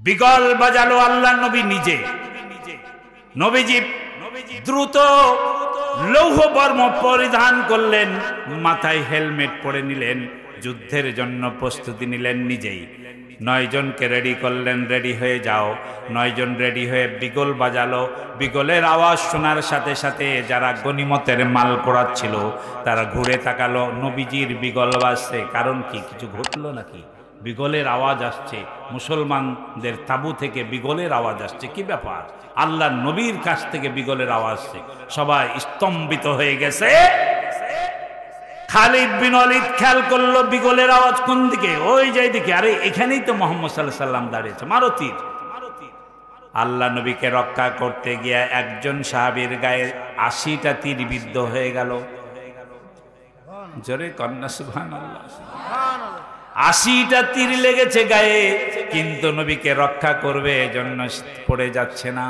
Beagle বাজালো আল্লাহ নবী নিজে। নবীজি দ্রুত লৌহ বর্ম পরিধান করলেন, মাথায় হেলমেট পরে নিলেন, যুদ্ধের জন্য প্রস্তুতি নিলেন নিজেই। 9 জনকে রেডি করলেন, রেডি হয়ে যাও। 9 জন রেডি হয়ে বিগল বাজালো। বিগলের আওয়াজ শোনার সাথে সাথে যারা গনিমতের মাল পোড়াচ্ছিল তারা ঘুরে তাকালো, নবীজির বিগল বাজছে। কারণ কি, কিছু ঘটলো নাকি? বিগলের আওয়াজ আসছে, মুসলমানদের তাবু থেকে বিগলের আওয়াজ আসছে, কি ব্যাপার? আল্লাহ নবীর কাছ থেকে বিগলের আওয়াজ আসছে। সবাই স্তম্ভিত হয়ে গেছে। খালিদ বিন ওয়ালিদ খেয়াল করলো বিগলের আওয়াজ কোন দিকে, ওই যে দিকে। আরে এখানেই তো মুহাম্মদ সাল্লাল্লাহু আলাইহি সাল্লাম দাঁড়িয়েছে, মারো তীর। আল্লাহ নবীকে রক্ষা করতে গিয়ে একজন সাহাবীর গায়ে 80টা তীর বিদ্ধ হয়ে গেল। জোরে কন্যা সুবহানাল্লাহ। 80টা তীর লেগেছে গায়ে, কিন্তু নবীকে রক্ষা করবে এজন্য পড়ে যাচ্ছে না।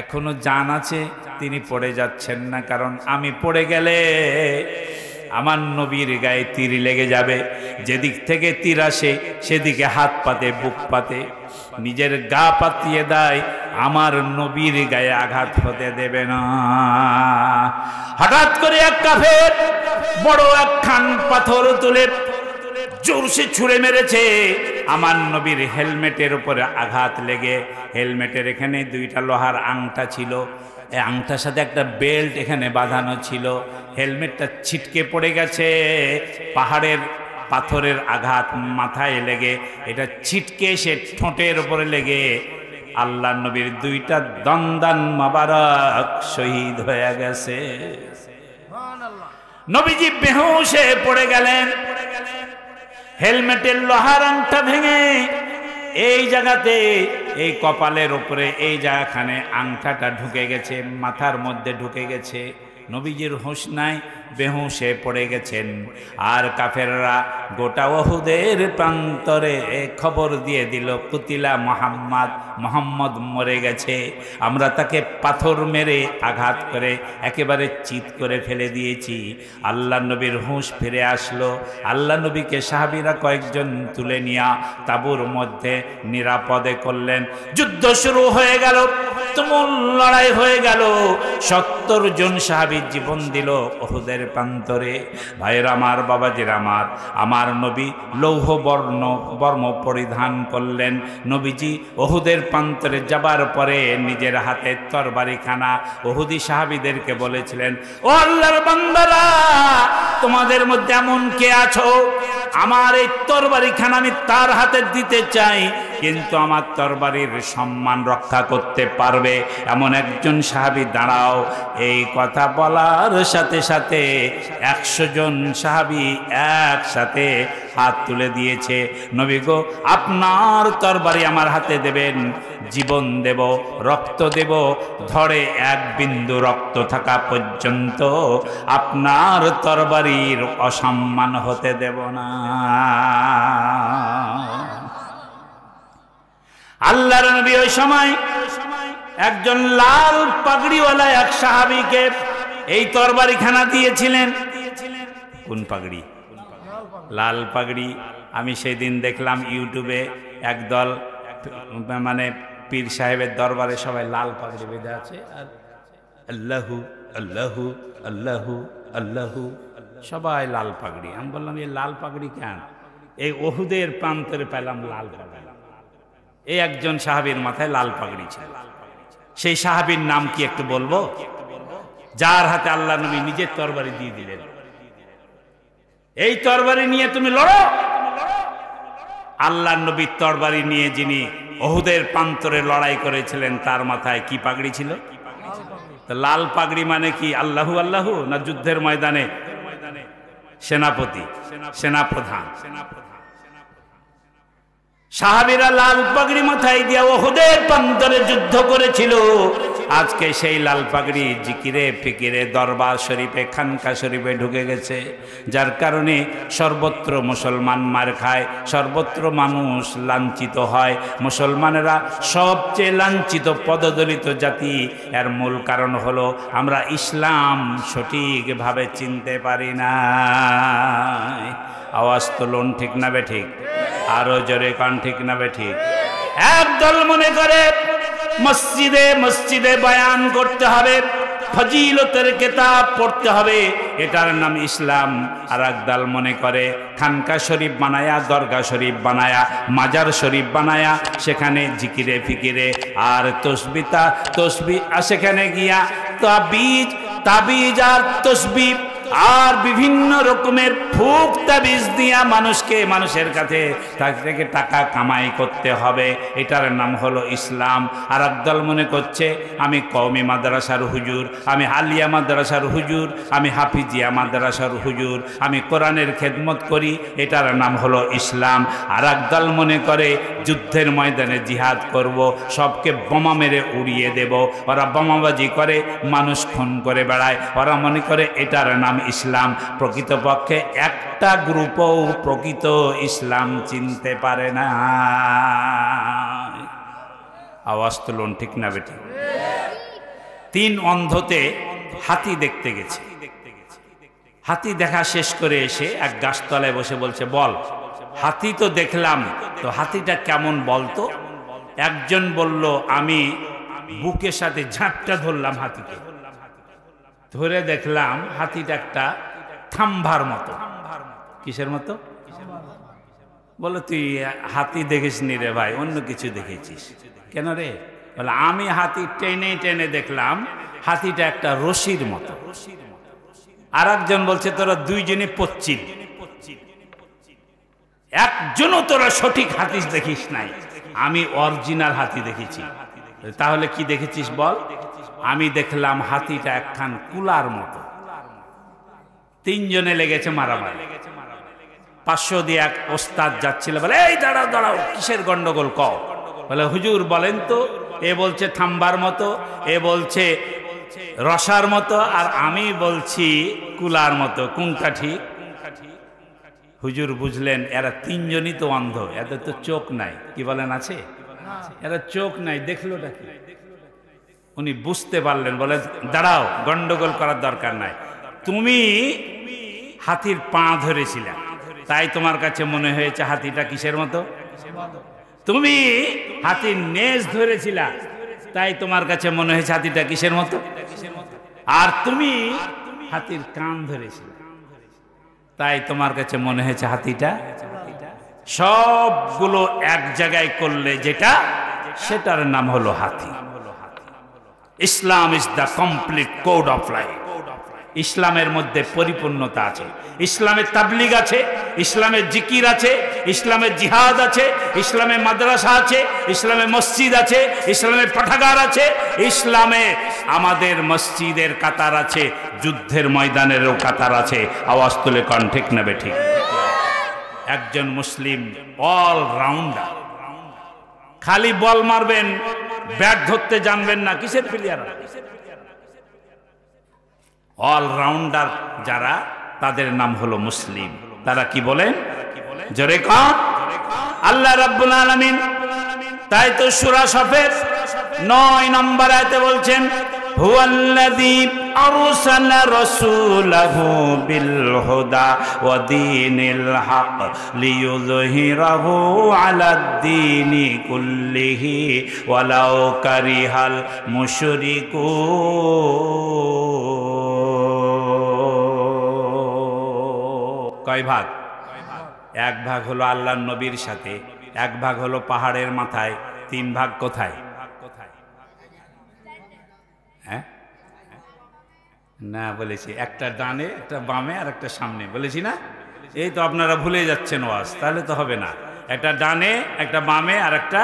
এখনো জান আছে, তিনি পড়ে যাচ্ছেন না। কারণ আমি পড়ে গেলে আমার নবীর গায়ে তীর লেগে যাবে। যেদিক থেকে তীর আসে সেদিকে হাত পাতে, বুক পাতে, নিজের গা পাতিয়ে দেয়, আমার নবীর গায়ে আঘাত হতে দেবে না। হঠাৎ করে এক কাফের বড় একখান পাথর তুলে জোরসে ছুঁড়ে মেরেছে। আমার নবীর হেলমেটের উপরে আঘাত লেগে, হেলমেটের এখানে 2টা লোহার আংটা ছিল, এই আংটার সাথে একটা বেল্ট এখানে বাঁধানো ছিল। হেলমেটটা ছিটকে পড়ে গেছে। পাহাড়ের পাথরের আঘাত মাথায় লেগে এটা ছিটকে সে ঠোঁটের উপরে লেগে আল্লাহ নবীর 2টা দন্দান মোবারক শহীদ হয়ে গেছে। নবীজি বেহুশে পড়ে গেলেন। হেলমেটের লোহার আংটা ভেঙে এই জায়গাতে, এই কপালের উপরে এই জায়গাখানে আংটাটা ঢুকে গেছে, মাথার মধ্যে ঢুকে গেছে। নবীজির হুঁশ নাই, বেহুশে পড়ে গেছেন। আর কাফেররা গোটা উহুদের প্রান্তরে খবর দিয়ে দিল, কুতিলা মুহাম্মদ, মুহাম্মদ মরে গেছে। আমরা তাকে পাথর মেরে আঘাত করে একেবারে চিৎ করে ফেলে দিয়েছি। আল্লাহ নবীর হুঁশ ফিরে আসলো। আল্লাহ নবীকে সাহাবীরা কয়েকজন তুলে নিয়ে তাঁবুর মধ্যে নিরাপদে করলেন। যুদ্ধ শুরু হয়ে গেল, তুমুল লড়াই হয়ে গেল। 70 জন সাহাবী জীবন দিল উহুদের প্রান্তরে। ভাইয়ের আমার, বাবাজির আমার, আমার নবী লৌহ বর্ম পরিধান করলেন। নবীজি উহুদের প্রান্তরে যাবার পরে নিজের হাতে তরবারিখানা উহুদি সাহাবীদেরকে বলেছিলেন, ও আল্লাহর বান্দারা, তোমাদের মধ্যে এমন কে আছো আমার এই তরবারিখানা আমি তার হাতে দিতে চাই, কিন্তু আমার তরবারির সম্মান রক্ষা করতে পারবে এমন একজন সাহাবী দাঁড়াও। এই কথা বলার সাথে সাথে 100 জন সাহাবী একসাথে হাত তুলে দিয়েছে। নবী গো, আপনার তরবারি আমার হাতে দেবেন, জীবন দেব, রক্ত দেব, ধরে 1 বিন্দু রক্ত থাকা পর্যন্ত আপনার তরবারির অসম্মান হতে দেব না। আল্লাহর নবী ওই সময় একজন লাল পাগড়িওয়ালা এক সাহাবীকে এই তরবারিখানা দিয়েছিলেন। কোন পাগড়ি? লাল পাগড়ি। আমি সেদিন দেখলাম ইউটিউবে একদল মানে পীর সাহেবের দরবারে সবাই লাল পাগড়ি বেঁধে আছে, আর আল্লাহু আল্লাহু আল্লাহু আল্লাহু, সবাই লাল পাগড়ি। আমি বললাম, এই লাল পাগড়ি কেন? এই উহুদের প্রান্তরে পেলাম লাল পাগড়ি। এই একজন সাহাবীর মাথায় লাল পাগড়ি ছিল। সেই সাহাবীর নাম কি একটু বলবো? যার হাতে আল্লাহ নবী নিজের তরবারি দিয়ে দিলেন, এই তরবারি নিয়ে তুমি লড়ো। আল্লাহ নবীর তরবারি নিয়ে যিনি উহুদের প্রান্তরে লড়াই করেছিলেন তার মাথায় কি পাগড়ি ছিল? লাল পাগড়ি মানে কি আল্লাহু আল্লাহু, না যুদ্ধের ময়দানে সেনাপতি, সেনাপ্রধান? সাহাবীরা লাল পাগড়ি মাথায় দিয়ে উহুদের প্রান্তরে যুদ্ধ করেছিল। আজকে সেই লাল পাগড়ি জিকিরে ফিকিরে দরবার শরীফে, খানকা শরীফে ঢুকে গেছে, যার কারণে সর্বত্র মুসলমান মার খায়, সর্বত্র মানুষ লাঞ্ছিত হয়। মুসলমানেরা সবচেয়ে লাঞ্ছিত পদদলিত জাতি। এর মূল কারণ হলো আমরা ইসলাম সঠিকভাবে চিনতে পারি না। আওয়াজ তুলুন, ঠিক না বে ঠিক? আরো জোরে কান, ঠিক না বে ঠিক? একদল মনে করে মসজিদে মসজিদে বয়ান করতে হবে, ফজিলতের কিতাব পড়তে হবে, এটার নাম ইসলাম। আর একদল মনে করে খানকা শরীফ বানায়া, দরগা শরীফ বানায়া, মাজার শরীফ বানায়া, সেখানে জিকিরে ফিকিরে আর তসবি সেখানে গিয়া তাবিজ আর তসবি আর বিভিন্ন রকমের ফুক তাবিজ দিয়া মানুষের কাছে থেকে টাকা কামাই করতে হবে, এটার নাম হলো ইসলাম। আর একদল মনে করছে আমি কওমি মাদ্রাসার হুজুর, আমি আলিয়া মাদ্রাসার হুজুর, আমি হাফিজিয়া মাদ্রাসার হুজুর, আমি কোরআনের খেদমত করি, এটার নাম হলো ইসলাম। আর একদল মনে করে যুদ্ধের ময়দানে জিহাদ করব, সবকে বোমা মেরে উড়িয়ে দেব। ওরা বোমাবাজি করে, মানুষ খুন করে বেড়ায়, ওরা মনে করে এটার নাম ইসলাম। প্রকৃতপক্ষে একটা গ্রুপও প্রকৃত ইসলাম চিনতে পারে না। আওয়াজ তুলুন, ঠিক না বেটি? 3 অন্ধতে হাতি দেখতে গেছে। হাতি দেখা শেষ করে এসে এক গাছতলায় বসে বলছে, বল হাতি তো দেখলাম, তো হাতিটা কেমন বলতো? একজন বলল, আমি বুকের সাথে ঝাঁপটা ধরলাম হাতিকে, ধরে দেখলাম হাতিটা একটা থাম্বার মতো। কিসের মতো? বলো, তুই হাতি দেখিস নি রে ভাই, অন্য কিছু দেখেছিস। কেন রে? বলে, আমি হাতি টেনে টেনে দেখলাম হাতিটা একটা রশির মতো। আর একজন বলছে, তোরা দুইজনে পচ্ছিল, একজনও তোরা সঠিক হাতি দেখিস নাই, আমি অরিজিনাল হাতি দেখেছি। তাহলে কি দেখেছিস বল? আমি দেখলাম হাতিটা একখান কুলার মতো। 3 জনে লেগেছে মারামারি। 500 দিয়ে এক ওস্তাদ যাচ্ছিল, বলে, এই দাঁড়াও দাঁড়াও, কিসের গন্ডগোল কও? বলে, হুজুর বলেন তো। এ বলছে থাম্বার মতো, এ বলছে রসার মতো, আর আমি বলছি কুলার মতো, কোনটা ঠিক? হুজুর বুঝলেন এরা 3 জনই তো অন্ধ, এদের তো চোখ নাই। কি বলেন, আছে? এরা চোখ নাই, দেখলোটা কি? উনি বুঝতে পারলেন, বলে, দাঁড়াও, গন্ডগোল করার দরকার নাই। তুমি হাতির পা ধরেছিলে, তাই তোমার কাছে মনে হয়েছে হাতিটা কিসের মতো? তুমি হাতির নেজ ধরেছিলা, তাই তোমার কাছে মনে হয়েছে হাতিটা কিসের মতো? আর তুমি হাতির কান ধরেছিলে, তাই তোমার কাছে মনে হয়েছে হাতিটা। সবগুলো এক জায়গায় করলে যেটা, সেটার নাম হলো হাতি। Islam is the complete code of life. ইসলামের মধ্যে পরিপূর্ণতা আছে, ইসলামের তাবলিগ আছে, ইসলামের জিকির আছে, ইসলামের জিহাদ আছে, ইসলামের মাদ্রাসা আছে, ইসলামের মসজিদ আছে, ইসলামের পাঠাগার আছে, ইসলামে আমাদের মসজিদের কাতার আছে, যুদ্ধের ময়দানেরও কাতার আছে। আওয়াজ তুলে কন, ঠিক না বেঠিক? একজন মুসলিম অল রাউন্ডার। খালি বল মারবেন, ব্যাট ধরতে জানবেন না, কিসের প্লেয়ার? অলরাউন্ডার যারা, তাদের নাম হলো মুসলিম। তারা কি বলেন? জোরে কন, আল্লাহ রাব্বুল আলামিন। তাই তো সূরা সফের 9 নম্বর আয়াতে বলছেন, হুয়াল্লাযী আরসালা রাসূলাহু বিল হুদা ওয়া দীনিল হক লিইয়ুযহিরাহু আলাদ-দীনি কুল্লিহি ওয়ালাউ কারিহাল মুশরিকুন। কয় ভাগ? 1 ভাগ হলো আল্লাহর নবীর সাথে, 1 ভাগ হলো পাহাড়ের মাথায়, 3 ভাগ কোথায়? হ্যাঁ না, বলেছি একটা ডানে, একটা বামে, আর একটা সামনে, বলেছি না? এই তো আপনারা ভুলে যাচ্ছেন ওয়াজ, তাহলে তো হবে না। একটা ডানে, একটা বামে, আর একটা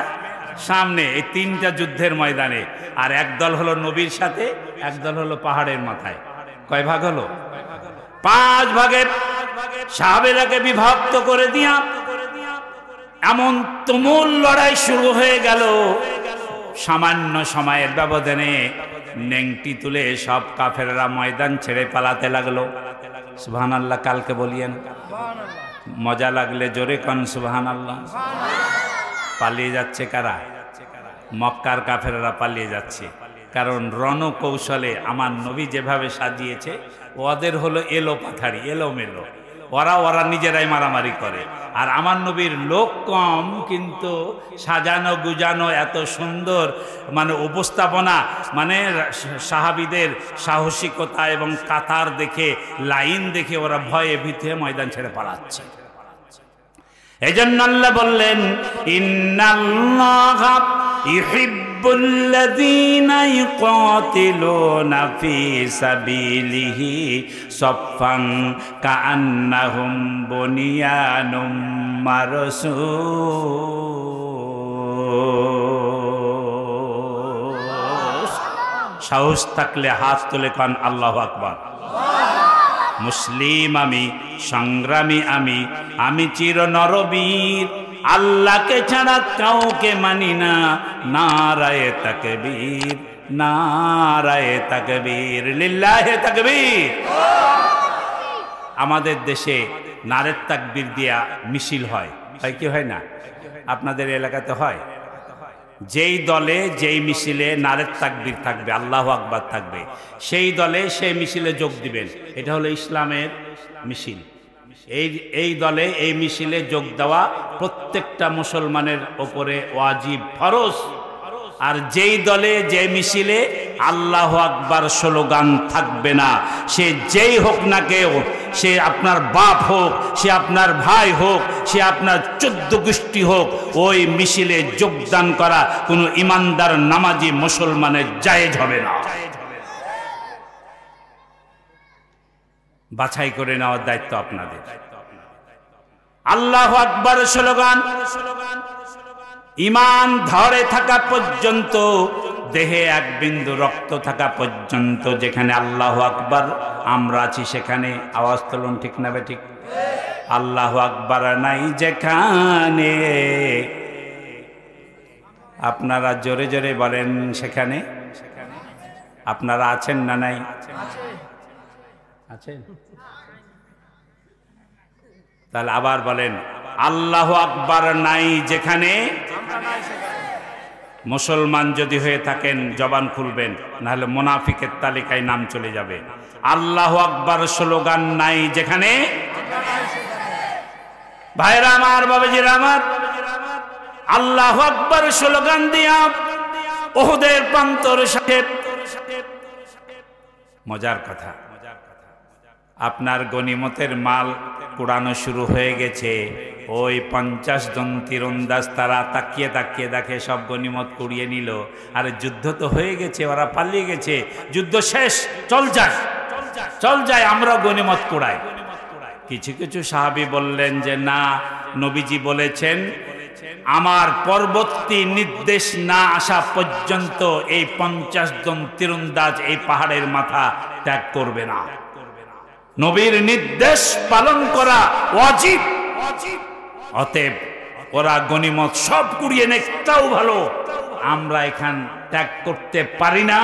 সামনে, এই 3টা যুদ্ধের ময়দানে। আর একদল হলো নবীর সাথে, একদল হলো পাহাড়ের মাথায়। কয় ভাগ হলো? 5 ভাগে সাহাবেরাকে বিভক্ত করে দিয়া এমন তুমুল লড়াই শুরু হয়ে গেল। সামান্য সময়ের ব্যবধানে নেংটি তুলে সব কাফেররা ময়দান ছেড়ে পালাতে লাগলো। সুবহানাল্লাহ কালকে বলিয়েন, মজা লাগলে জোরে কন সুবহানাল্লাহ। পালিয়ে যাচ্ছে কারা? মক্কার কাফেররা পালিয়ে যাচ্ছে, কারণ রণকৌশলে আমার নবী যেভাবে সাজিয়েছে, ওদের হলো এলো পাথারি, এলোমেলো। ওরা নিজেরাই মারামারি করে। আর আমার নবীর লোক কম, কিন্তু সাজানো গুজানো এত সুন্দর মানে উপস্থাপনা, মানে সাহাবীদের সাহসিকতা এবং কাতার দেখে, লাইন দেখে ওরা ভয়ে ভীতে ময়দান ছেড়ে পালাচ্ছে। এজন্য আল্লাহ বললেন, ইন্নাল্লাহা ইউহিব্বুল্লাযীনা ইউকাতিলুনা ফী সাবিলিহি সাফফান কাআন্নাহুম বুনিয়ানুম মারসুস। সাহস থাকলে হাত তুলে কান আল্লাহু আকবার। মুসলিম আমি, সংগ্রামী আমি চির নরবীর, আল্লাহকে ছাড়া কাউকে মানি না। নারায়ে তাকবীর, নারায়ে তাকবীর, লিল্লাহে তাকবীর। আমাদের দেশে নারের তাকবীর দিয়া মিছিল হয় কি হয় না? আপনাদের এলাকাতে হয়? যেই দলে যেই মিছিলে নারের তাকবীর থাকবে, আল্লাহু আকবার থাকবে, সেই দলে সেই মিছিলে যোগ দিবেন। এটা হলো ইসলামের মিছিল। এই দলে এই মিছিলে যোগ দেওয়া প্রত্যেকটা মুসলমানের ওপরে ওয়াজিব, ফরজ। আর যেই দলে যে মিছিলে আল্লাহু আকবার স্লোগান থাকবে না, সে যেই হোক না কেউ, সে আপনার বাপ হোক, সে আপনার ভাই হোক, সে আপনার 14 গোষ্ঠী হোক, ওই মিছিলে যোগদান করা কোনো ইমানদার নামাজি মুসলমানের জায়েজ হবে না। বাছাই করে নেওয়ার দায়িত্ব আপনাদের। আল্লাহু আকবার স্লোগান ঈমান ধরে থাকা পর্যন্ত, দেহে এক বিন্দু রক্ত থাকা পর্যন্ত, যেখানে আল্লাহু আকবার আমরা আছি সেখানে আওয়াজ তুলুন, ঠিক না ঠিক? আল্লাহু আকবার নাই যেখানে, আপনারা জোরে জোরে বলেন সেখানে। আপনারা আছেন না নাই? আছেন? তাহলে আবার বলেন, আল্লাহু আকবার নাই যেখানে। মুসলমান যদি হয়ে থাকেন জবান খুলবেন, নাহলে মুনাফিকের তালিকায় নাম চলে যাবে। আল্লাহু আকবার স্লোগান নাই যেখানে। ভাইরা আমার, বাবাজিরা আমার, আল্লাহু আকবার স্লোগান দিয়া উহুদের প্রান্তর সাথে। মজার কথা, আপনার গনিমতের মাল কুড়ানো শুরু হয়ে গেছে। ওই 50 জন তীরন্দাজ তারা তাকিয়ে তাকিয়ে দেখে সব গনিমত কুড়িয়ে নিল। আর যুদ্ধ তো হয়ে গেছে, ওরা পালিয়ে গেছে, যুদ্ধ শেষ, চল যায় আমরা গনিমত কুড়াই। কিছু কিছু সাহাবী বললেন যে না, নবীজি বলেছেন আমার পরবর্তী নির্দেশ না আসা পর্যন্ত এই 50 জন তীরন্দাজ এই পাহাড়ের মাথা ত্যাগ করবে না। নবীর নির্দেশ পালন করা ওয়াজিব। অতএব ওরা গনিমত সব কুড়িয়ে নেকটাও ভালো, আমরা এখান ত্যাগ করতে পারি না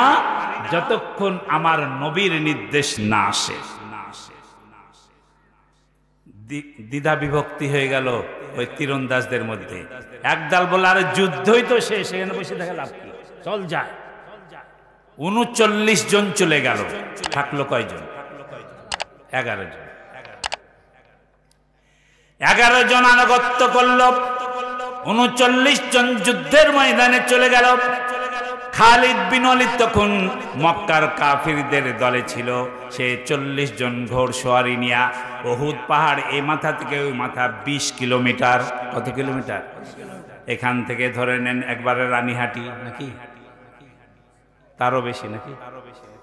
যতক্ষণ আমার নবীর নির্দেশ না আসে। দ্বিধা বিভক্তি হয়ে গেল ওই তীরন্দাজদের মধ্যে। একদল বলে আরে যুদ্ধই তো শেষ, এখানে বসে দেখা লাভ কি, চল যায়। 39 জন চলে গেল, থাকলো কয়জন? 11 জন। 11 জন আনুগত্য করল, 39 জন যুদ্ধের ময়দানে চলে গেল। খালিদ বিন ওয়ালিদ তখন মক্কার কাফিরদের দলে ছিল। সে 40 জন ঘোড়সওয়ারি নিয়া উহুদ পাহাড় এই মাথা থেকে ওই মাথা 20 কিলোমিটার। কত কিলোমিটার? এখান থেকে ধরে নেন একবারে রানীহাটি, নাকি তারও বেশি, নাকি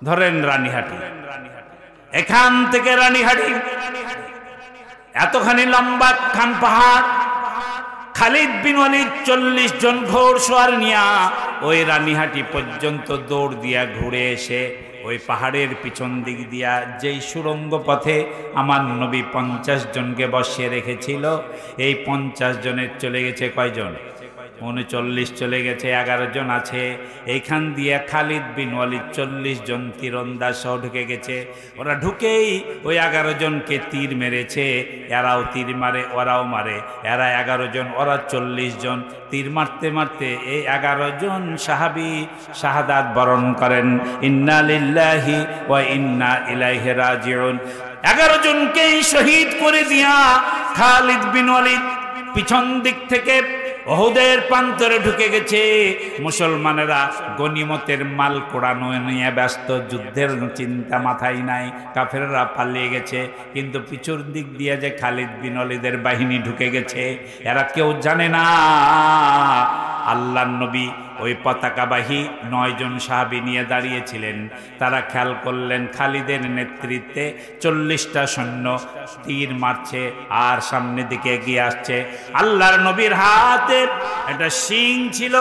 ধরেন রানীহাটি। এখান থেকে রানীহাটি এতখানি লম্বা খান পাহাড়। খালিদ বিন ওয়ালিদ 40 জন ঘোড়সওয়ার নিয়া ওই রানীহাটি পর্যন্ত দৌড় দিয়া ঘুরে এসে ওই পাহাড়ের পিছন দিক দিয়া যেই সুড়ঙ্গ পথে আমার নবী 50 জনকে বসিয়ে রেখেছিল, এই 50 জনের চলে গেছে কয়জন? 39 চলে গেছে, 11 জন আছে। এইখান দিয়ে খালিদ বিন ওয়ালিদ 40 জন তীরন্দাজ সহ ঢুকে গেছে। ওরা ঢুকেই ওই 11 জনকে তীর মেরেছে। এরাও তীর মারে, ওরাও মারে। এরা 11 জন, ওরা 40 জন। তীর মারতে মারতে এই 11 জন সাহাবী শাহাদাত বরণ করেন। ইন্না লিল্লাহি ওয়া ইন্না ইলাইহি রাজিউন। 11 জনকেই শহীদ করে দিয়া খালিদ বিন ওয়ালিদ পিছন দিক থেকে ওহুদের প্রান্তরে ঢুকে গেছে। মুসলমানেরা গনিমতের মাল কোড়ানো নিয়ে ব্যস্ত, যুদ্ধের চিন্তা মাথায় নাই। কাফেররা পালিয়ে গেছে, কিন্তু পিছন দিক দিয়ে যে খালিদ বিন ওয়ালিদের বাহিনী ঢুকে গেছে, এরা কেউ জানে না। আল্লাহর নবী ওই পতাকাবাহী 9 জন সাহাবী নিয়ে দাঁড়িয়েছিলেন। তারা খেয়াল করলেন খালিদের নেতৃত্বে 40টা সৈন্য তীর মারছে আর সামনের দিকে এগিয়ে আসছে। আল্লাহর নবীর হাতে একটা শিং ছিল,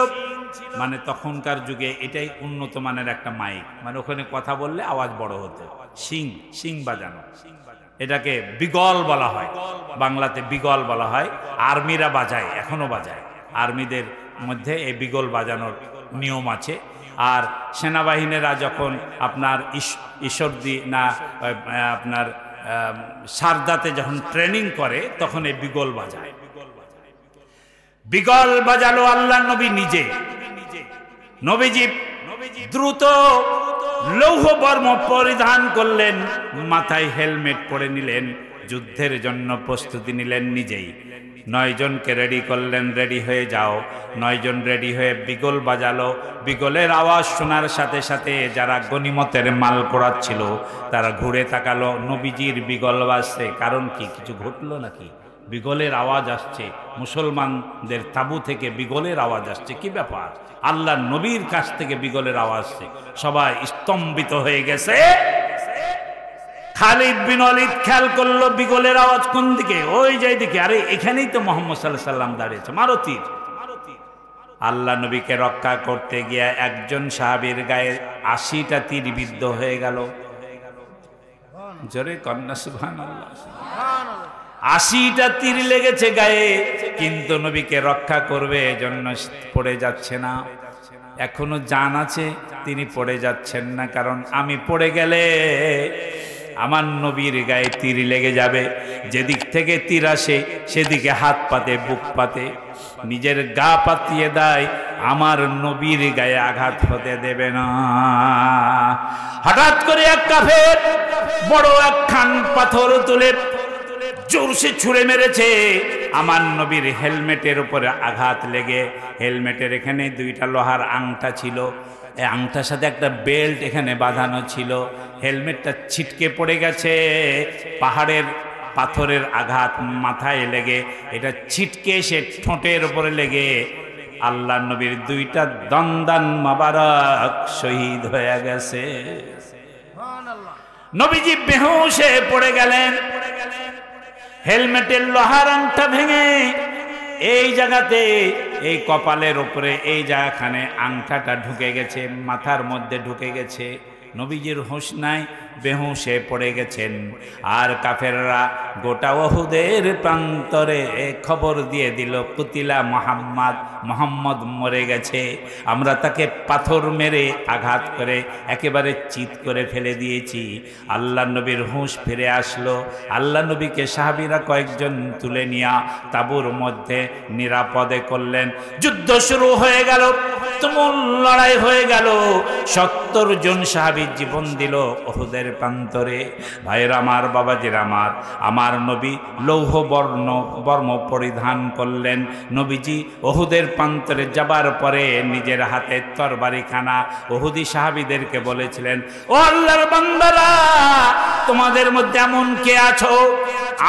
মানে তখনকার যুগে এটাই উন্নত মানের একটা মাইক, মানে ওখানে কথা বললে আওয়াজ বড় হতো। শিং বাজানো, এটাকে বিগল বলা হয়, বাংলাতে বিগল বলা হয়। আর্মিরা বাজায়, এখনো বাজায়। আর্মিদের মধ্যে এই বিগল বাজানোর নিয়ম আছে। আর সেনাবাহিনীরা যখন আপনার ঈশ্বরদী না আপনার সারদাতে যখন ট্রেনিং করে তখন এই বিগল বাজায়। বিগল বাজালো আল্লাহর নবী নিজে। নবীজি দ্রুত লৌহ বর্ম পরিধান করলেন, মাথায় হেলমেট পরে নিলেন, যুদ্ধের জন্য প্রস্তুতি নিলেন নিজেই। 9 জনকে রেডি করলেন, রেডি হয়ে যাও। 9 জন রেডি হয়ে বিগল বাজালো। বিগলের আওয়াজ শোনার সাথে সাথে যারা গনিমতের মাল কোড়াচ্ছিল তারা ঘুরে তাকালো, নবীজির বিগল বাজছে। কারণ কি, কিছু ঘটলো নাকি? বিগলের আওয়াজ আসছে, মুসলমানদের তাবু থেকে বিগলের আওয়াজ আসছে, কি ব্যাপার? আল্লাহর নবীর কাছ থেকে বিগলের আওয়াজ আসছে। সবাই স্তম্ভিত হয়ে গেছে। খালিদ বিন ওয়ালিদ খেয়াল করলো বিগলের আওয়াজ কোন দিকে, ওই যে দিকে। আরে এখানেই তো মুহাম্মদ সাল্লাল্লাহু আলাইহি সাল্লাম দাঁড়িয়েছে, মারো তীর। আল্লাহ নবীকে রক্ষা করতে গিয়ে একজন সাহাবীর গায়ে 80টা তীর বিদ্ধ হয়ে গেল। জোরে কন্যা সুবহানাল্লাহ। 80টা তীর লেগেছে গায়ে, কিন্তু নবীকে রক্ষা করবে এজন্য পড়ে যাচ্ছে না। এখনো জান আছে, তিনি পড়ে যাচ্ছেন না। কারণ আমি পড়ে গেলে আমার নবীর গায়ে তীর লেগে যাবে। যেদিক থেকে তীর আসে সেদিকে হাত পাতে, বুক পাতে, নিজের গা পাতিয়ে দেয়, আমার নবীর গায়ে আঘাত হতে দেবে না। হঠাৎ করে এক কাফের বড় একখান পাথর তুলে জোরসে ছুঁড়ে মেরেছে। আমার নবীর হেলমেটের উপরে আঘাত লেগে, হেলমেটের এখানে 2টা লোহার আংটা ছিল, এই আংটার সাথে একটা বেল্ট এখানে বাঁধানো ছিল। হেলমেটটা ছিটকে পড়ে গেছে। পাহাড়ের পাথরের আঘাত মাথায় লেগে এটা ছিটকে এসে ঠোঁটের উপরে লেগে আল্লাহর নবীর 2টা দন্দান মোবারক শহীদ হয়ে গেছে। নবীজি বেহুশে পড়ে গেলেন। হেলমেটের লোহার আংটা ভেঙে এই জায়গাতে, এই কপালের উপরে এই জায়গাখানে আংটাটা ঢুকে গেছে, মাথার মধ্যে ঢুকে গেছে। নবীজির হুঁশ নাই, বেহুশে পড়ে গেছেন। আর কাফেররা গোটা ওহুদের প্রান্তরে খবর দিয়ে দিল, কুতিলা মোহাম্মদ মরে গেছে। আমরা তাকে পাথর মেরে আঘাত করে একেবারে চিৎ করে ফেলে দিয়েছি। আল্লাহ নবীর হুঁশ ফিরে আসলো। আল্লাহ নবীকে সাহাবীরা কয়েকজন তুলে নিয়ে তাঁবুর মধ্যে নিরাপদে করলেন। যুদ্ধ শুরু হয়ে গেল, তুমুল লড়াই হয়ে গেল। 70 জন সাহাবী জীবন দিল ওহুদের প্রান্তরে। ভাইয়ের আমার, বাবাজির আমার, আমার নবী লৌহ বর্ম পরিধান করলেন। নবীজি ওহুদের প্রান্তরে যাবার পরে নিজের হাতে তরবারিখানা ওহুদি সাহাবীদেরকে বলেছিলেন, ও আল্লাহর বান্দারা, তোমাদের মধ্যে এমন কে আছো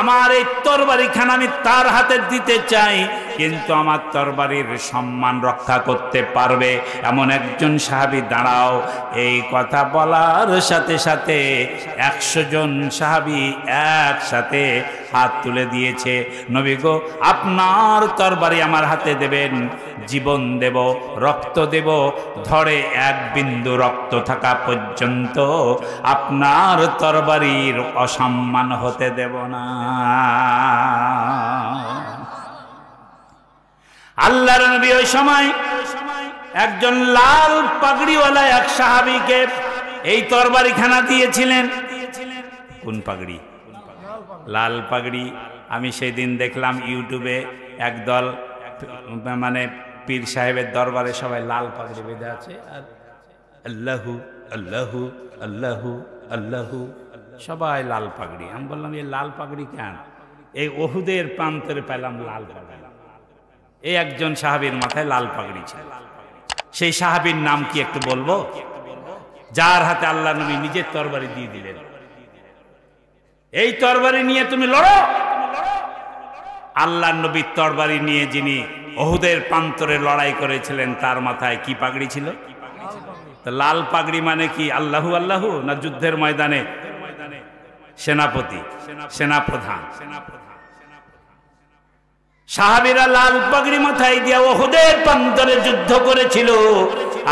আমার এই তরবারিখানা আমি তার হাতে দিতে চাই, কিন্তু আমার তরবারির সম্মান রক্ষা করতে পারবে এমন একজন সাহাবী দাঁড়াও। এই কথা বলার সাথে সাথে 100 জন সাহাবী একসাথে হাত তুলে দিয়েছে। নবী গো, আপনার তরবারি আমার হাতে দেবেন, জীবন দেব, রক্ত দেব, ধরে 1 বিন্দু রক্ত থাকা পর্যন্ত আপনার তরবারির অসম্মান হতে দেব না। আল্লাহর নবী ওই সময় একজন লাল পাগড়িওয়ালা এক সাহাবীকে এই তরবারিখানা দিয়েছিলেন। কোন পাগড়ি? লাল পাগড়ি। আমি সেই দিন দেখলাম ইউটিউবে একদল, মানে পীর সাহেবের দরবারে সবাই লাল পাগড়ি বেঁধে আছে আর আল্লাহু আল্লাহু আল্লাহু আল্লাহু সবাই লাল পাগড়ি। আমি বললাম এই লাল পাগড়ি কেন? এই ওহুদের প্রান্তরে পেলাম লাল পাগড়ি। এই একজন সাহাবীর মাথায় লাল পাগড়ি ছিল। সেই সাহাবীর নাম কি একটু বলবো? যার হাতে আল্লাহ নবী নিজের তরবারি দিয়ে দিলেন, এই তরবারি নিয়ে তুমি লড়ো। আল্লাহ নবীর তরবারি নিয়ে যিনি ওহুদের প্রান্তরে লড়াই করেছিলেন তার মাথায় কি পাগড়ি ছিল? লাল পাগড়ি মানে কি আল্লাহু আল্লাহু, না যুদ্ধের ময়দানে সেনাপতি, সেনাপ্রধান? সাহাবীরা লাল পাগড়ি মাথায় দিয়া ওহুদের প্রান্তরে যুদ্ধ করেছিল।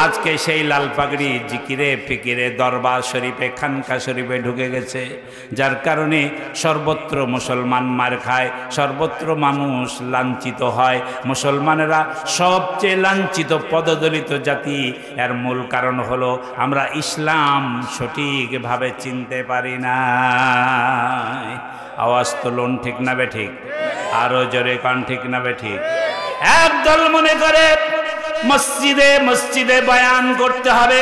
আজকে সেই লাল পাগড়ি জিকিরে ফিকিরে দরবার শরীফে খানকা শরীফে ঢুকে গেছে, যার কারণে সর্বত্র মুসলমান মার খায়, সর্বত্র মানুষ লাঞ্ছিত হয়। মুসলমানেরা সবচেয়ে লাঞ্ছিত পদদলিত জাতি। এর মূল কারণ হলো আমরা ইসলাম সঠিকভাবে চিনতে পারি না। আওয়াজ তুলুন, ঠিক না বেঠিক? আরো জোরে কান, ঠিক না বেঠিক? একদল মনে করে মসজিদে মসজিদে বয়ান করতে হবে,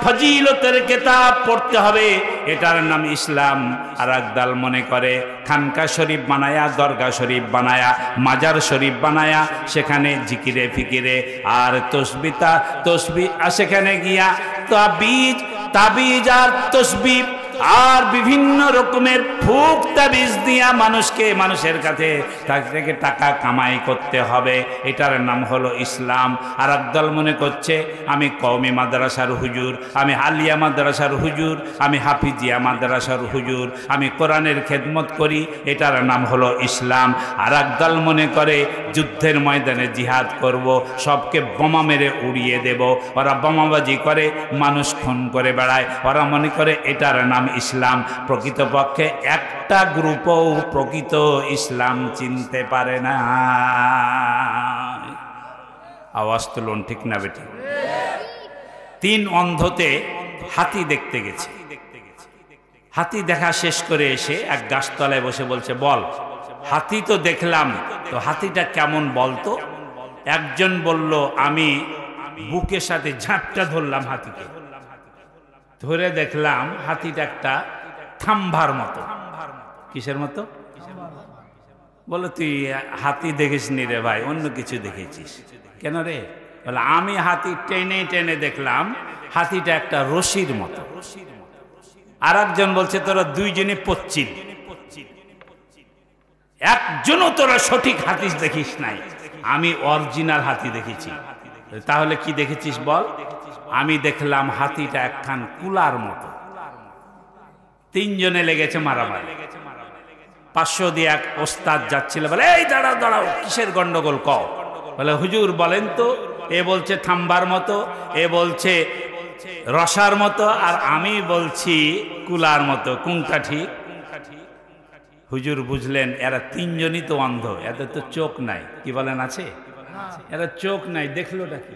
ফজিলতের কিতাব পড়তে হবে, এটার নাম ইসলাম। আর একদল মনে করে খানকা শরীফ বানায়া, দরগা শরীফ বানায়া, মাজার শরীফ বানায়া সেখানে জিকিরে ফিকিরে আর তসবি সেখানে গিয়া তাবিজ আর তসবি আর বিভিন্ন রকমের ফুক তাবিজ দিয়া মানুষের কাছে থেকে টাকা কামাই করতে হবে, এটার নাম হলো ইসলাম। আর একদল মনে করছে আমি কওমি মাদ্রাসার হুজুর, আমি আলিয়া মাদ্রাসার হুজুর, আমি হাফিজিয়া মাদ্রাসার হুজুর, আমি কোরআনের খেদমত করি, এটার নাম হলো ইসলাম। আর একদল মনে করে যুদ্ধের ময়দানে জিহাদ করব, সবকে বোমা মেরে উড়িয়ে দেব। ওরা বোমাবাজি করে, মানুষ খুন করে বেড়ায়, ওরা মনে করে এটার নাম ইসলাম। প্রকৃতপক্ষে একটা গ্রুপও প্রকৃত ইসলাম চিনতে পারে না। আওয়াজ তুলুন, ঠিক না বেঠিক? 3 অন্ধতে হাতি দেখতে গেছে। হাতি দেখা শেষ করে এসে এক গাছতলায় বসে বলছে, বল হাতি তো দেখলাম, তো হাতিটা কেমন বলতো? একজন বলল, আমি বুকের সাথে ঝাঁপটা ধরলাম হাতিকে, ধরে দেখলাম হাতিটা একটা খাম্বার মতো। কিসের মতো? বলে তুই হাতি দেখিস নি রে ভাই, অন্য কিছু দেখেছিস। কেন রে? বলে আমি হাতি টেনে টেনে দেখলাম হাতিটা একটা রশির মতো। আর একজন বলছে তোরা দুইজনে পশ্চিম, একজনও তোরা সঠিক হাতি দেখিস নাই, আমি অরিজিনাল হাতি দেখেছি। তাহলে কি দেখেছিস বল? আমি দেখলাম হাতিটা একখান কুলার মতো। 3 জনে লেগেছে মারামারি। 500 দিয়ে এক ওস্তাদ যাচ্ছিল, বলে এই দাঁড়াও দাঁড়াও, কিসের গন্ডগোল কও? বলে হুজুর বলেন তো। এ বলছে থাম্বার মতো, এ বলছে রসার মতো, আর আমি বলছি কুলার মতো, কোনটা ঠিক? হুজুর বুঝলেন এরা 3 জনই তো অন্ধ, এদের তো চোখ নাই। কি বলেন আছে? এরা চোখ নাই, দেখলোটা কি?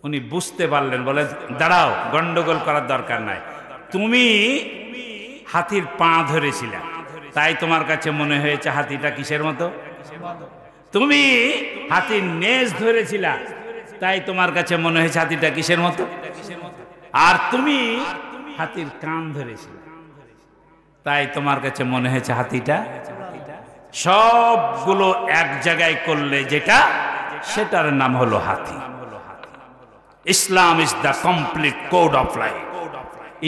উনি বুঝতে পারলেন, বলে দাঁড়াও, গন্ডগোল করার দরকার নাই। তুমি হাতির পা ধরেছিলে, তাই তোমার কাছে মনে হয়েছে হাতিটা কিসের মতো? তুমি হাতির নেজ ধরেছিলা, তাই তোমার কাছে মনে হয়েছে হাতিটা কিসের মতো? আর তুমি হাতির কান ধরেছিলে, তাই তোমার কাছে মনে হয়েছে হাতিটা। সবগুলো এক জায়গায় করলে যেটা, সেটার নাম হলো হাতি। Islam is the complete code of life.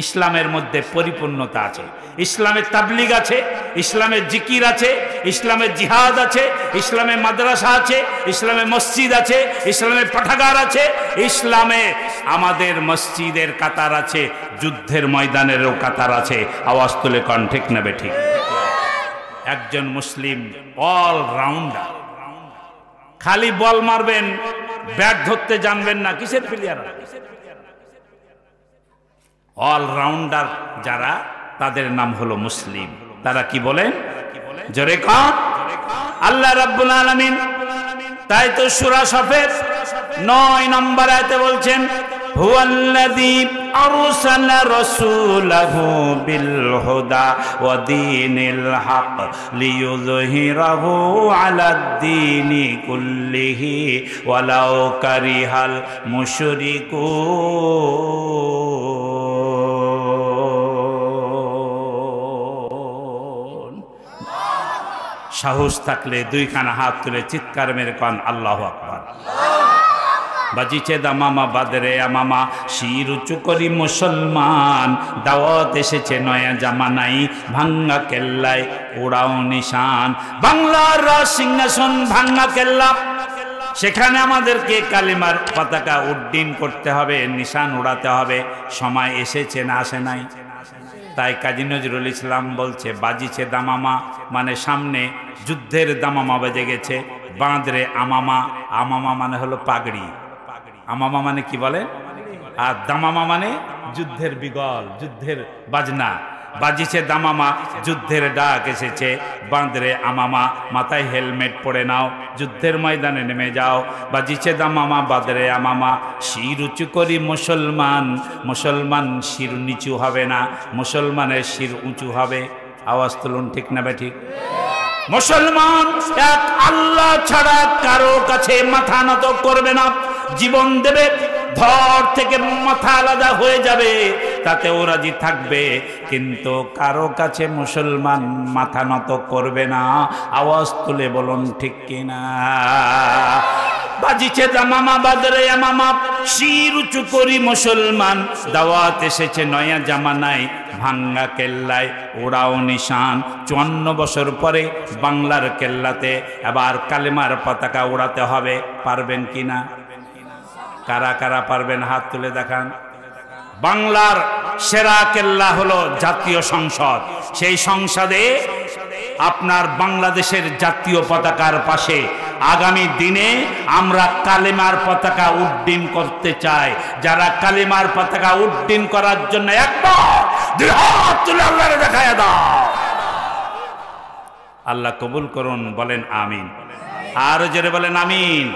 ইসলামের মধ্যে পরিপূর্ণতা আছে, ইসলামের তাবলিগ আছে, ইসলামের জিকির আছে, ইসলামের জিহাদ আছে, ইসলামের মাদ্রাসা আছে, ইসলামের মসজিদ আছে, ইসলামের পাঠাগার আছে, ইসলামে আমাদের মসজিদের কাতার আছে, যুদ্ধের ময়দানেরও কাতার আছে। আওয়াজ তুলে কন, ঠিক না বেঠিক? একজন মুসলিম অল রাউন্ডার। খালি বল মারবেন, ব্যাট ধরতে জানবেন না, কিসের প্লেয়ার? অলরাউন্ডার যারা, তাদের নাম হলো মুসলিম। তারা কি বলেন? জোরে কন। আল্লাহ রাব্বুল আলামিন তাই তো সূরা সফের 9 নম্বর আয়াতে বলছেন, হুয়াল্লাযী আরসালা রাসূলাহু বিল হুদা ওয়া দীনিল হক লিইয়ুযহিরাহু আলাদ-দীনি কুল্লিহি ওয়ালাউ কারিহাল মুশরিকুন। সাহস থাকলে দুইখানা হাত তুলে চিৎকার মেরে কন আল্লাহু আকবার। বাজিছে দামামা বাদরে আমামা, শির উঁচু করি মুসলমান, দাওয়াত এসেছে নয়া জামানাই, ভাঙ্গা কেল্লায় ওড়াও নিশান। বাংলার সিংহাসন ভাঙ্গা কেল্লা, সেখানে আমাদেরকে কালিমার পতাকা উড্ডীন করতে হবে, নিশান উড়াতে হবে। সময় এসেছে না আসে নাই? তাই কাজী নজরুল ইসলাম বলছে বাজিছে দামামা মানে সামনে যুদ্ধের দামামা বেজে গেছে। বাঁধরে আমামা, আমামা মানে হলো পাগড়ি, আমামা মানে কি বলে, আর দামামা মানে যুদ্ধের বিগল, যুদ্ধের বাজনা। বাজিছে দামামা, যুদ্ধের ডাক এসেছে। বাঁধরে আমামা, মাথায় হেলমেট পরে নাও, যুদ্ধের ময়দানে নেমে যাও। বাজিছে দামামা বাঁধরে আমামা, শির উঁচু করি মুসলমান, মুসলমান শির নিচু হবে না, মুসলমানের শির উঁচু হবে। আওয়াজ তুলুন, ঠিক না বেঠিক? মুসলমান এক আল্লাহ ছাড়া কারো কাছে মাথা নত করবে না, জীবন দেবে, ধর থেকে মাথা আলাদা হয়ে যাবে, তাতেও রাজি থাকবে, কিন্তু কারো কাছে মুসলমান মাথা নত করবে না। আওয়াজ তুলে বলুন ঠিক কিনা? বাজিছে দামামা বাদরে আমামা, শির উঁচু করি মুসলমান, দাওয়াত এসেছে নয়া জামানায়, ভাঙ্গা কেল্লায় ওড়াও নিশান। 54 বছর পরে বাংলার কেল্লাতে আবার কালেমার পতাকা উড়াতে হবে। পারবেন কিনা? কারা কারা পারবেন হাত তুলে দেখান। বাংলার সেরা কেল্লা হলো জাতীয় সংসদ। সেই সংসদে আপনার বাংলাদেশের জাতীয় পতাকার পাশে আগামী দিনে আমরা কালেমার পতাকা উড্ডীন করতে চাই। যারা কালেমার পতাকা উড্ডীন করার জন্য একবার দুই হাত তুলে আল্লাহরে দেখায়া দাও। আল্লাহ কবুল করুন, বলেন আমিন। আর জোরে বলেন আমিন।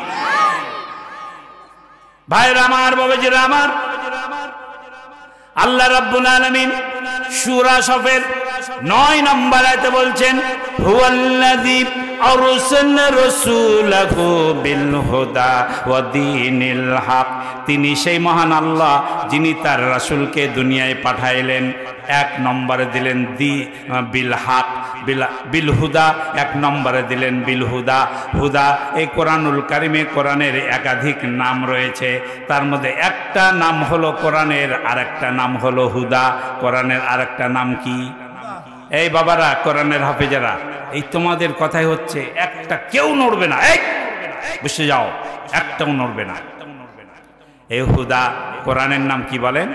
ভাইরা আমার, বাবাজিরা আমার, আল্লাহ রাব্বুল আলামিন সূরা সফের 9 নম্বর আয়াতে বলছেন, হুয়াল্লাযী আরসালা রাসূলাহু বিল হুদা ওয়া দীনিল হক। তিনি সেই মহান আল্লাহ যিনি তার রাসূলকে দুনিয়ায় পাঠাইলেন। 1 নম্বরে দিলেন বিল হক, বিল হুদা, 1 নম্বরে দিলেন বিল হুদা। হুদা এই কোরআনুল কারিমে কোরআনের একাধিক নাম রয়েছে, তার মধ্যে একটা নাম হলো কোরআনের, আরেকটা নাম হলো হুদা। কোরআনের আরেকটা নাম কি? এই বাবারা, কোরআনের হাফেজেরা, এই তোমাদের কথাই হচ্ছে, একটা কেউ নড়বে না, এই বসে যাও, একটাও নড়বে না। এই হুদা, কোরআনের নাম কি বলেন?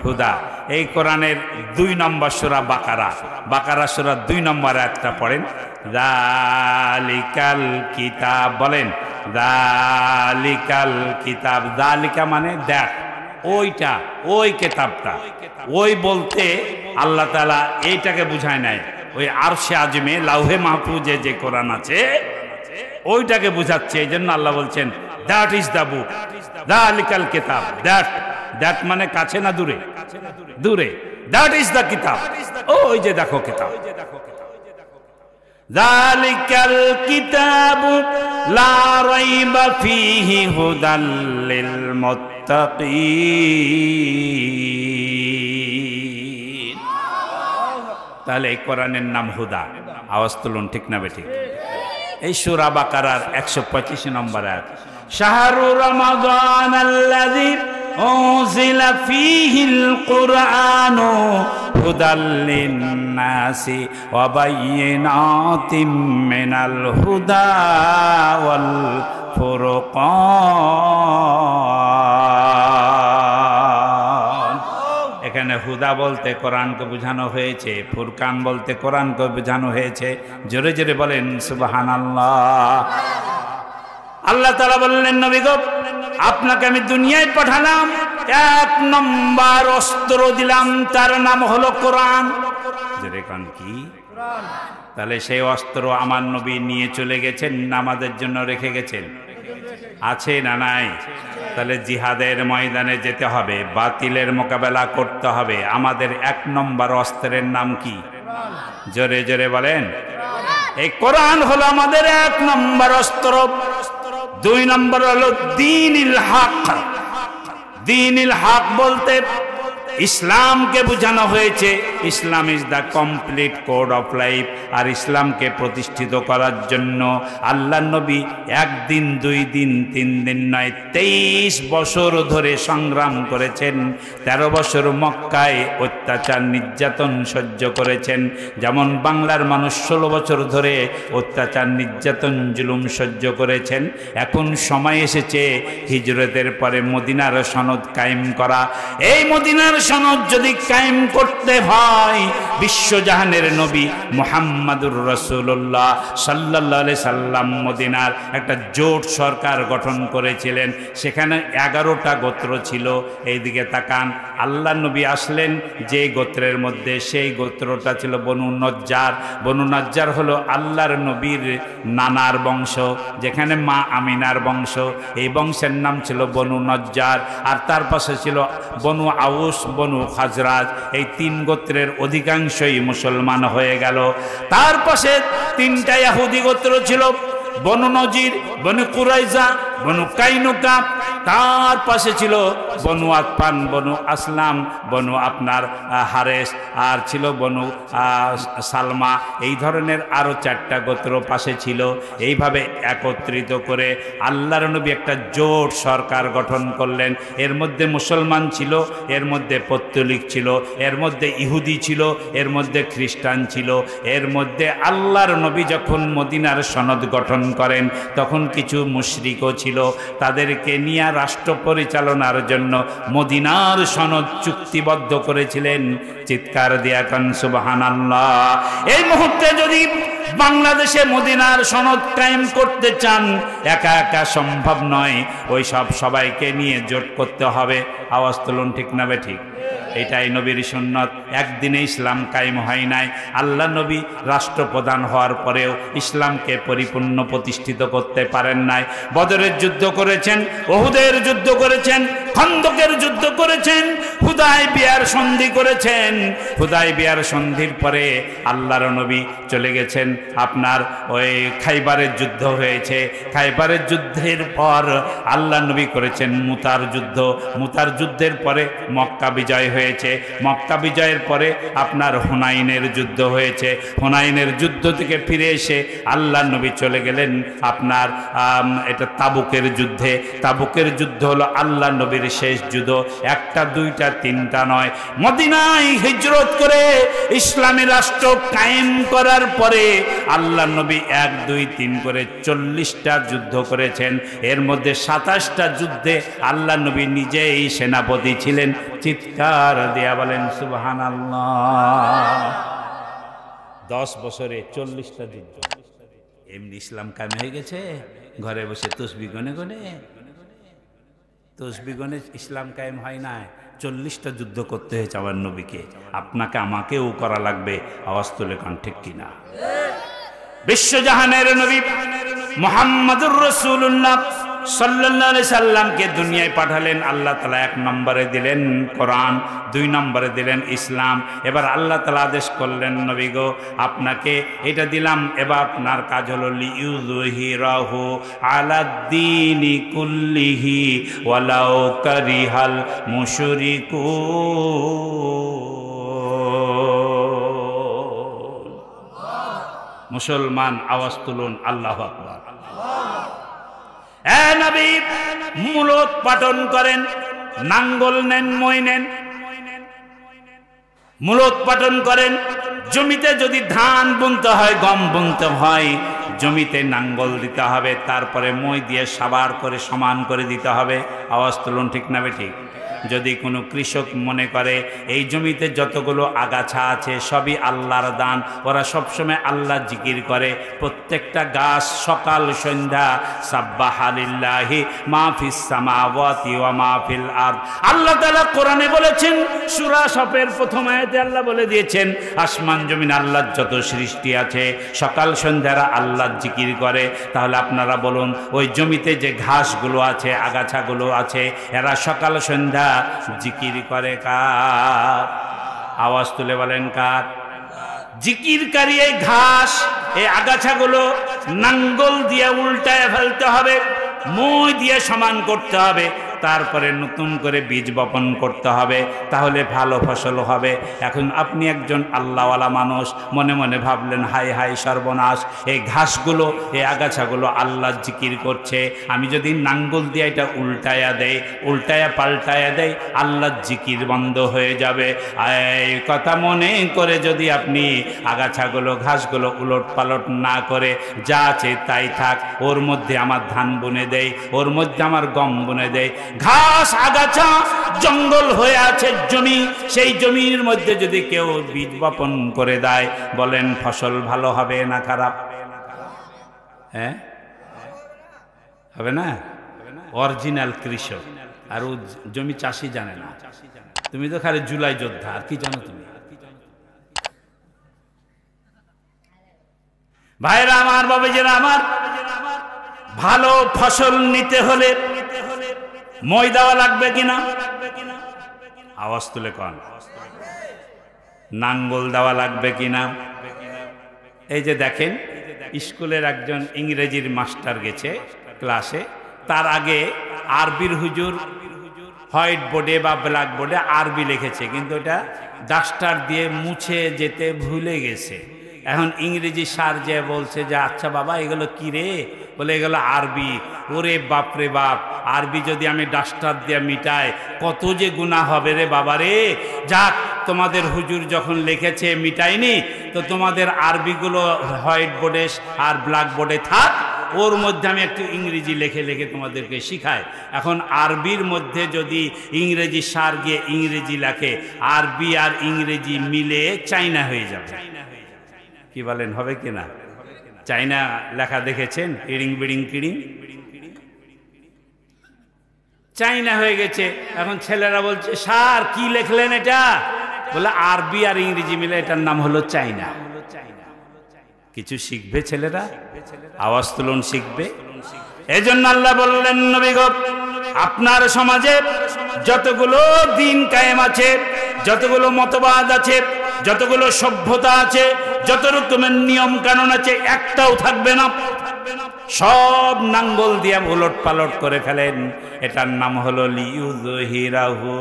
হুদা। এই কোরআনের 2 নম্বর সূরা বাকারা, বাকারা সূরা 2 নম্বর আয়াতটা পড়েন। যালিকাল কিতাব, বলেন যালিকাল কিতাব। যালিকা মানে দ্যাট, ওইটা, ওই কিতাবটা। ওই বলতে আল্লাহ তাআলা এইটাকে বুঝায় নাই, ওই আরশে আজমে লাউহে মাহফুজে যে কোরআন আছে ওইটাকে বুঝাচ্ছে। এই জন্য আল্লাহ বলছেন দ্যাট ইজ দ্য বুক, যালিকাল কিতাব। দ্যাট মানে কাছে না দূরে? দূরে। দ্যাট ইজ দ্য কিতাব, ওই যে দেখো কিতাব। যালিকাল কিতাবু লা রাইবা ফীহি হুদাল লিল মুত্তাকিন। তাহলে এই কোরআনের নাম হুদা। আওয়াজ তুলুন, ঠিক না বেঠিক? এই সূরা বাকারার 125 নম্বর আয়াত, শাহরু রমাদানাল্লাযী উনজিলা ফীহিল কুরআনু হুদাল লিন্নাসি ওয়া বায়্যিনাতিম মিনাল হুদা ওয়াল ফুরকান। এখানে হুদা বলতে কোরআনকে বোঝানো হয়েছে, ফুরকান বলতে কোরআনকে বোঝানো হয়েছে। জোরে জোরে বলেন সুবহানাল্লাহ। আল্লাহ তাআলা বললেন, নবী গো, আপনাকে আমি দুনিয়ায় পাঠালাম, 1 নম্বর অস্ত্র দিলাম, তার নাম হলো কোরআন। জোরে কোন কি? তাহলে সেই অস্ত্র আমার নবী নিয়ে চলে গেছেন, আমাদের জন্য রেখে গেছেন? আছে না নাই? তাহলে জিহাদের ময়দানে যেতে হবে, বাতিলের মোকাবেলা করতে হবে। আমাদের 1 নম্বর অস্ত্রের নাম কি? জোরে জোরে বলেন। এই কোরআন হলো আমাদের 1 নম্বর অস্ত্র। 2 নম্বর হলো দীনুল হক। দীনুল হক বলতে ইসলামকে বোঝানো হয়েছে। Islam is the complete code of life. আর ইসলামকে প্রতিষ্ঠিত করার জন্য আল্লাহ নবী একদিন, 2 দিন, 3 দিন নয়, 23 বছর ধরে সংগ্রাম করেছেন। 13 বছর মক্কায় অত্যাচার নির্যাতন সহ্য করেছেন। যেমন বাংলার মানুষ 16 বছর ধরে অত্যাচার নির্যাতন জুলুম সহ্য করেছেন। এখন সময় এসেছে হিজরতের পরে মদিনার সনদ কায়েম করা। এই মদিনার সনদ যদি কায়েম করতে হয়, বিশ্বজাহানের নবী মুহাম্মাদুর রাসূলুল্লাহ সাল্লাল্লাহু আলাইহি সাল্লাম মদিনার একটা জোট সরকার গঠন করেছিলেন। সেখানে 11টা গোত্র ছিল। এইদিকে তাকান, আল্লাহ নবী আসলেন যে গোত্রের মধ্যে, সেই গোত্রটা ছিল বনু নজ্জার। বনু নজ্জার হলো আল্লাহর নবীর নানার বংশ, যেখানে মা আমিনার বংশ। এই বংশের নাম ছিল বনু নজ্জার। আর তার পাশে ছিল বনু আউস, বনু খাজরাজ। এই 3 গোত্রের অধিকাংশই মুসলমান হয়ে গেল। তার পাশে 3টা ইহুদি গোত্র ছিল, বনু নজির, বনু কুরাইজা, বনু কাইনুকা। তার পাশে ছিল বনু আতফান, বনু আসলাম, বনু আপনার হারেস, আর ছিল বনু সালমা। এই ধরনের আরও 4টা গোত্র পাশে ছিল। এইভাবে একত্রিত করে আল্লাহর নবী একটা জোট সরকার গঠন করলেন। এর মধ্যে মুসলমান ছিল, এর মধ্যে পৌত্তলিক ছিল, এর মধ্যে ইহুদি ছিল, এর মধ্যে খ্রিস্টান ছিল। এর মধ্যে আল্লাহর নবী যখন মদিনার সনদ গঠন করেন, তখন কিছু মুশরিকও ছিল। তাদেরকে নিয়ে রাষ্ট্র পরিচালনার জন্য মদিনার সনদ চুক্তিবদ্ধ করেছিলেন। চিৎকার দিয়া কান সুবহানাল্লাহ। এই মুহূর্তে যদি বাংলাদেশে মদিনার সনদ কায়েম করতে চান, একা একা সম্ভব নয়। ওই সব সবাইকে নিয়ে জোট করতে হবে। আওয়াজ তুলুন, ঠিক না বেঠিক? এটাই নবীর সুন্নত। একদিনে ইসলাম কায়েম হয় নাই। আল্লাহ নবী রাষ্ট্রপ্রধান হওয়ার পরেও ইসলামকে পরিপূর্ণ প্রতিষ্ঠিত করতে পারেন নাই। বদরের যুদ্ধ করেছেন, উহুদের যুদ্ধ করেছেন, খন্দকের যুদ্ধ করেছেন, হুদায়বিয়ার সন্ধি করেছেন। হুদায়বিয়ার সন্ধির পরে আল্লাহর নবী চলে গেছেন আপনার ওই খাইবারের যুদ্ধ হয়েছে। খাইবারের যুদ্ধের পর আল্লাহ নবী করেছেন মুতার যুদ্ধ। মুতার যুদ্ধের পরে মক্কা বিজয় হয়েছে। মক্কা বিজয়ের পরে আপনার হুনাইনের যুদ্ধ হয়েছে। হুনাইনের যুদ্ধ থেকে ফিরে এসে আল্লাহ নবী চলে গেলেন আপনার এটা তাবুকের যুদ্ধে। তাবুকের যুদ্ধ হলো আল্লাহ নবীর শেষ যুদ্ধ। 1টা 2টা 3টা নয়। মদিনায় হিজরত করে ইসলামী রাষ্ট্র কায়েম করার পরে আল্লাহ নবী 1, 2, 3 করে 40টা যুদ্ধ করেছেন। এর মধ্যে 27টা যুদ্ধে আল্লাহ নবী নিজেই সেনাপতি ছিলেন। চিৎকার দেয়া বলেন সুবহানাল্লাহ। 10 বছরে 40টা যুদ্ধ। এমনি ইসলাম কায়েম হয়ে গেছে? ঘরে বসে তসবিহ গনে গনে, তসবিহ গনে ইসলাম কায়েম হয় না। 40টা যুদ্ধ করতে হয়েছে আমার নবীকে। আপনাকে আমাকেও করা লাগবে। আওয়াজ তুলে কান, ঠিক কিনা? বিশ্বজাহানের নবী মুহাম্মাদুর রাসূলুল্লাহ সাল্লাল্লাহু আলাইহি সাল্লামকে দুনিয়ায় পাঠালেন। আল্লাহ তাআলা 1 নম্বরে দিলেন কোরআন, 2 নম্বরে দিলেন ইসলাম। এবার আল্লাহ তাআলা আদেশ করলেন, নবী গো আপনাকে এটা দিলাম, এবার আপনার কাজ হলো লিইউযহিরাহু আলাদ্দীনি কুল্লিহি ওয়ালাউ কারিহাল মুশরিকুন। মুসলমান আওয়াজ তুলুন, আল্লাহু আকবার। নবী মূলত পাঠন করেন, নাঙ্গল নেন, মই নেন, মূলত পাঠন করেন। জমিতে যদি ধান বুনতে হয়, গম বুনতে হয়, জমিতে নাঙ্গল দিতে হবে, তারপরে মই দিয়ে সাবার করে সমান করে দিতে হবে। আওয়াজ তুলুন, ঠিক না বেঠিক? যদি কোনো কৃষক মনে করে এই জমিতে যতগুলো আগাছা আছে সবই আল্লাহর দান, ওরা সবসময় আল্লাহ জিকির করে, প্রত্যেকটা গাছ সকাল সন্ধ্যা সাব্বাহা লিল্লাহি মা ফিস সামাওয়াতি ওয়া মা ফিল আরদ। আল্লাহ তাআলা কোরআনে বলেছেন, সূরা সফের প্রথম আয়াতে আল্লাহ বলে দিয়েছেন, আসমান জমিন আল্লাহর যত সৃষ্টি আছে সকাল সন্ধ্যারা আল্লাহ জিকির করে। তাহলে আপনারা বলুন, ওই জমিতে যে ঘাসগুলো আছে, আগাছাগুলো আছে, এরা সকাল সন্ধ্যা জিকির করে কার? আওয়াজ তুলে বলেন কার? জিকিরকারী এই ঘাস, এই আগাছাগুলো নাঙ্গল দিয়ে উল্টায় ফেলতে হবে, মই দিয়ে সমান করতে হবে, তারপরে নতুন করে বীজ বপন করতে হবে, তাহলে ভালো ফসল হবে। এখন আপনি একজন আল্লাহওয়ালা মানুষ, মনে মনে ভাবলেন হাই হাই সর্বনাশ, এই ঘাসগুলো এই আগাছাগুলো আল্লাহ জিকির করছে, আমি যদি নাঙ্গল দিয়ে এটা উল্টায়া দেয়, উল্টায়া পাল্টায়া দেয়, আল্লাহ জিকির বন্ধ হয়ে যাবে। এই কথা মনে করে যদি আপনি আগাছাগুলো ঘাসগুলো উলট পালট না করে যা আছে তাই থাক, ওর মধ্যে আমার ধান বুনে দেয়, ওর মধ্যে আমার গম বুনে দেয়, ঘাস আগাছা জঙ্গল হয়ে আছে জমি, সেই জমির মধ্যে যদি কেউ বীজ বপন করে দেয়, বলেন ফসল ভালো হবে না খারাপ? হ্যাঁ, হবে না? অরিজিনাল কৃষক আর ও জমি চাষি জানে না। তুমি তো খালি জুলাই যোদ্ধা, আর কি জানো তুমি? ভাইরা আমার, বাবাজিরা আমার, ভালো ফসল নিতে হলে মই দেওয়া লাগবে কিনা? আওয়াজ তুলে কন। নাঙ্গল দেওয়া লাগবে কিনা? এই যে দেখেন, স্কুলের একজন ইংরেজির মাস্টার গেছে ক্লাসে, তার আগে আরবির হুজুর হোয়াইট বোর্ডে বা ব্ল্যাক বোর্ডে আরবি লিখেছে, কিন্তু এটা ডাস্টার দিয়ে মুছে যেতে ভুলে গেছে। এখন ইংরেজি স্যার যে বলছে যে আচ্ছা বাবা এগুলো কি রে? বলে এগুলো আরবি। ওরে বাপরে বাপ, আরবি যদি আমি ডাস্টার দিয়ে মিটাই কত যে গুনাহ হবে রে বাবা রে। যাক, তোমাদের হুজুর যখন লিখেছে মিটাইনি, তো তোমাদের আরবিগুলো হোয়াইট বোর্ডে আর ব্ল্যাক বোর্ডে থাক, ওর মধ্যে আমি একটু ইংরেজি লিখে লিখে তোমাদেরকে শিখাই। এখন আরবির মধ্যে যদি ইংরেজি স্যার গিয়ে ইংরেজি লেখে, আরবি আর ইংরেজি মিলে চাইনা হয়ে যাবে। কি বলেন, হবে কিনা? চাইনা লেখা দেখেছেন? ইড়িং বিড়িং কিড়িং, চাইনা হয়ে গেছে। এখন ছেলেরা বলছে স্যার কি লিখলেন এটা? বলে আরবি আর ইংরেজি মিলে এটার নাম হলো চাইনা। কিছু শিখবে ছেলেরা, আওয়াজ তুলন শিখবে। এজন্য আল্লাহ বললেন, নবী গো, আপনার সমাজে যতগুলো দিন কায়েম আছে, যতগুলো মতবাদ আছে, যতগুলো সভ্যতা আছে, যত রকমের নিয়ম কানুন আছে, একটাও থাকবে না। সব নাঙ্গল দিয়া উলট পালট করে ফেলেন। এটার নাম হলো লিউযহিরাহু।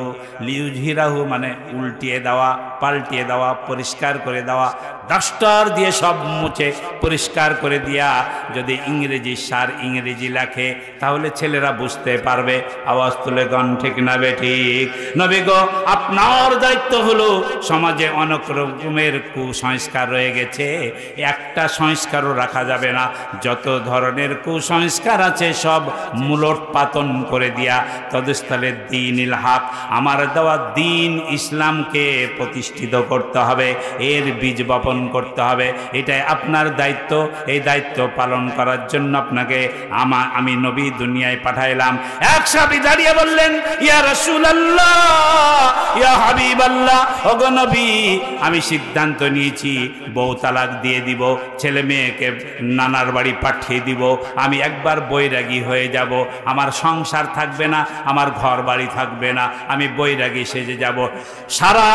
লিউযহিরাহু মানে উল্টিয়ে দেওয়া, পাল্টিয়ে দেওয়া, পরিষ্কার করে দেওয়া। ডাস্টার দিয়ে সব মুছে পরিষ্কার করে দিয়া যদি ইংরেজি স্যার ইংরেজি লেখে, তাহলে ছেলেরা বুঝতে পারবে। আওয়াজ তুলে গান ঠিক না বেঠিক? নবী গো, আপনার দায়িত্ব হলো, সমাজে অনেক রকমের কুসংস্কার রয়ে গেছে, একটা সংস্কারও রাখা যাবে না। যত ধরনের কুসংস্কার আছে সব মূলট পাতন করে দিয়া তদস্থলে দ্বীনুল হক, আমার দেওয়া দ্বীন ইসলামকে প্রতিষ্ঠিত করতে হবে, এর বীজ বপন করতে হবে। এটাই আপনার দায়িত্ব। এই দায়িত্ব পালন করার জন্য আপনাকে আমি নবী দুনিয়ায় পাঠাইলাম। এক সাহাবী দাঁড়িয়ে বললেন, ইয়া রাসূলুল্লাহ, ইয়া হাবিবাল্লাহ, ওগো নবী, আমি সিদ্ধান্ত নিয়েছি বউ তালাক দিয়ে দিব, ছেলে মেয়েকে নানার বাড়ি পাঠিয়ে দিব, আমি একবার বৈরাগী হয়ে যাব, আমার সংসার থাকবে না, আমার ঘর বাড়ি থাকবে না, আমি বৈরাগী সেজে যাব, সারা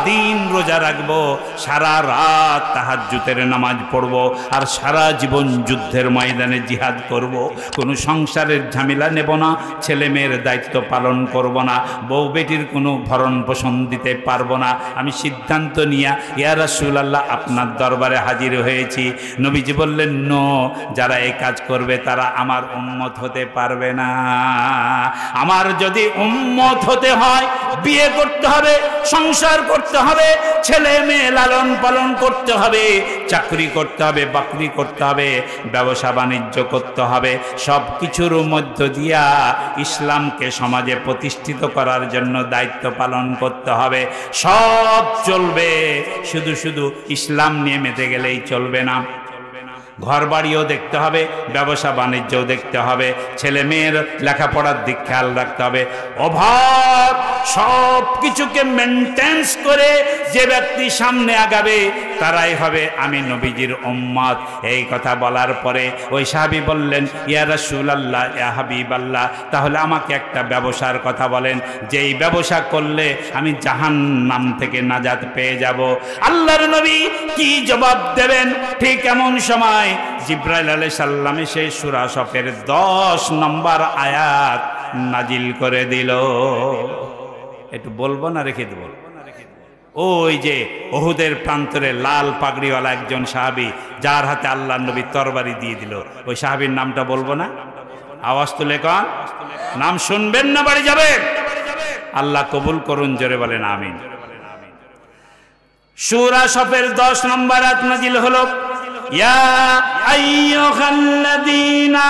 দিন রোজা রাখবো, সারা রাত তাহাজ্জুদের নামাজ পড়ব, আর সারা জীবন যুদ্ধের ময়দানে জিহাদ করব, কোনো সংসারের ঝামেলা নেব না, ছেলে মেয়ের দায়িত্ব পালন করব না, বউ বেটির কোনো ভরণ পোষণ দিতে পারবো না। আমি সিদ্ধান্ত নিয়া ইয়া রাসূলুল্লাহ আপনার দরবারে হাজির হয়েছি। নবীজি বললেন, নো, যারা এই কাজ করবে তারা আমার উম্মত হতে পারবে না। আমার যদি উম্মত হতে হয়, বিয়ে করতে হবে, সংসার করতে হবে, ছেলে মেয়ে লালন পালন করতে হবে, চাকরি করতে হবে, বাকরি করতে হবে, ব্যবসা বাণিজ্য করতে হবে, সব কিছুর মধ্য দিয়া ইসলামকে সমাজে প্রতিষ্ঠিত করার জন্য দায়িত্ব পালন করতে হবে। সব চলবে, শুধু শুধু ইসলাম নিয়ে মেতে গেলেই চলবে না। ঘর বাড়িও দেখতে হবে, ব্যবসা বাণিজ্যও দেখতে হবে, ছেলে মেয়ের লেখাপড়ার দিক খেয়াল রাখতে হবে। ওভার সব কিছুকে মেনটেন্স করে যে ব্যক্তি সামনে আগাবে তারাই হবে আমি নবীজির উম্মত। এই কথা বলার পরে ওই সাহাবী বললেন, ইয়া রাসূলুল্লাহ, ইয়া হাবিবাল্লাহ, তাহলে আমাকে একটা ব্যবসার কথা বলেন, যেই ব্যবসা করলে আমি জাহান্নাম থেকে নাজাত পেয়ে যাব। আল্লাহর নবী কি জবাব দেবেন? ঠিক এমন সময় জিবরাইল আলাইহিস সালাম এসে সূরা সফের 10 নম্বর আয়াত নাজিল করে দিল। একটু বলবো না রেখে দেব? ওই যে উহুদের প্রান্তরে লাল পাগড়িওয়ালা একজন সাহাবী, যার হাতে আল্লাহ নবী তরবারি দিয়ে দিল, ওই সাহাবীর নামটা বলবো না? আওয়াজ তুলে কন, নাম শুনবেন না বাড়ি যাবেন? আল্লাহ কবুল করুন, জোরে বলেন আমিন। সূরা সফের 10 নম্বর আয়াত নাজিল হলো, ইয়া আইয়ুহাল্লাযীনা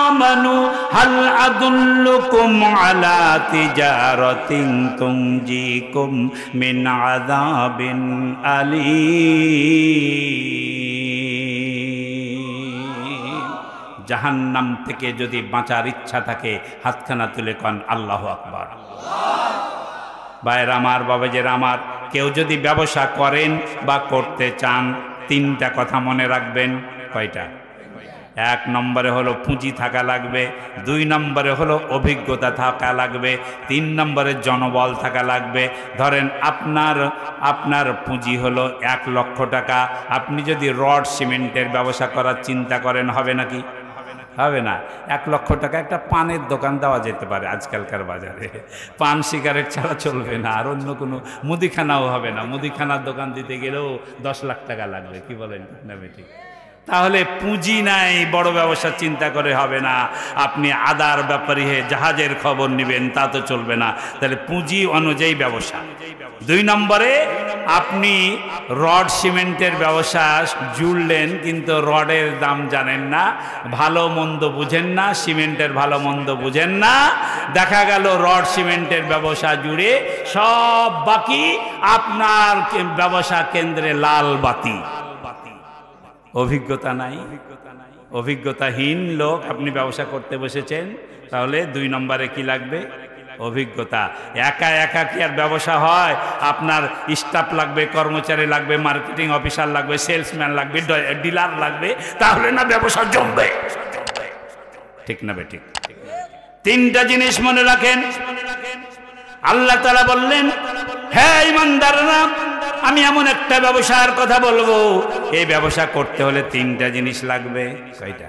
আমানু হাল আদুল্লুকুম আলা তিজারাতিন তুনজিকুম মিন আযাবিন আলীম। জাহান্নাম থেকে যদি বাঁচার ইচ্ছা থাকে হাতখানা তুলে কন আল্লাহু আকবার। ভাইয়ের আমার, বাবাজের আমার, কেউ যদি ব্যবসা করেন বা করতে চান, 3টা কথা মনে রাখবেন। কয়টা? 1 নম্বরে হলো পুঁজি থাকা লাগবে, 2 নম্বরে হলো অভিজ্ঞতা থাকা লাগবে, 3 নম্বরে জনবল থাকা লাগবে। ধরেন আপনার পুঁজি হলো 1 লক্ষ টাকা, আপনি যদি রড সিমেন্টের ব্যবসা করার চিন্তা করেন, হবে নাকি? হবে না। 1 লক্ষ টাকা একটা পানের দোকান দেওয়া যেতে পারে আজকালকার বাজারে, পান সিগারেট ছাড়া চলবে না, আর অন্য কোনো মুদিখানাও হবে না। মুদিখানার দোকান দিতে গেলেও 10 লাখ টাকা লাগবে, কি বলেন না বেঠিক? তাহলে পুঁজি নাই, বড় ব্যবসার চিন্তা করে হবে না। আপনি আদার ব্যাপারী হয়ে জাহাজের খবর নেবেন, তা তো চলবে না। তাহলে পুঁজি অনুযায়ী ব্যবসা। 2 নম্বরে আপনি রড সিমেন্টের ব্যবসা জুড়লেন, কিন্তু রডের দাম জানেন না, ভালো মন্দ বুঝেন না, সিমেন্টের ভালো মন্দ বুঝেন না। দেখা গেল রড সিমেন্টের ব্যবসা জুড়ে সব বাকি, আপনার ব্যবসা কেন্দ্রে লাল বাতি। অভিজ্ঞতা নাই, অভিজ্ঞতাহীন লোক আপনি ব্যবসা করতে বসেছেন। তাহলে 2 নম্বরে কি লাগবে? অভিজ্ঞতা। একা একা কি আর ব্যবসা হয়? আপনার স্টাফ লাগবে, কর্মচারী লাগবে, মার্কেটিং অফিসার লাগবে, সেলসম্যান লাগবে, ডিলার লাগবে, তাহলে না ব্যবসা জমবে। ঠিক না বেঠিক? 3টা জিনিস মনে রাখেন। আল্লাহ তাআলা বললেন, হ্যাঁ ঈমানদাররা, আমি এমন একটা ব্যবসার কথা বলবো, এই ব্যবসা করতে হলে 3টা জিনিস লাগবে। কয়টা?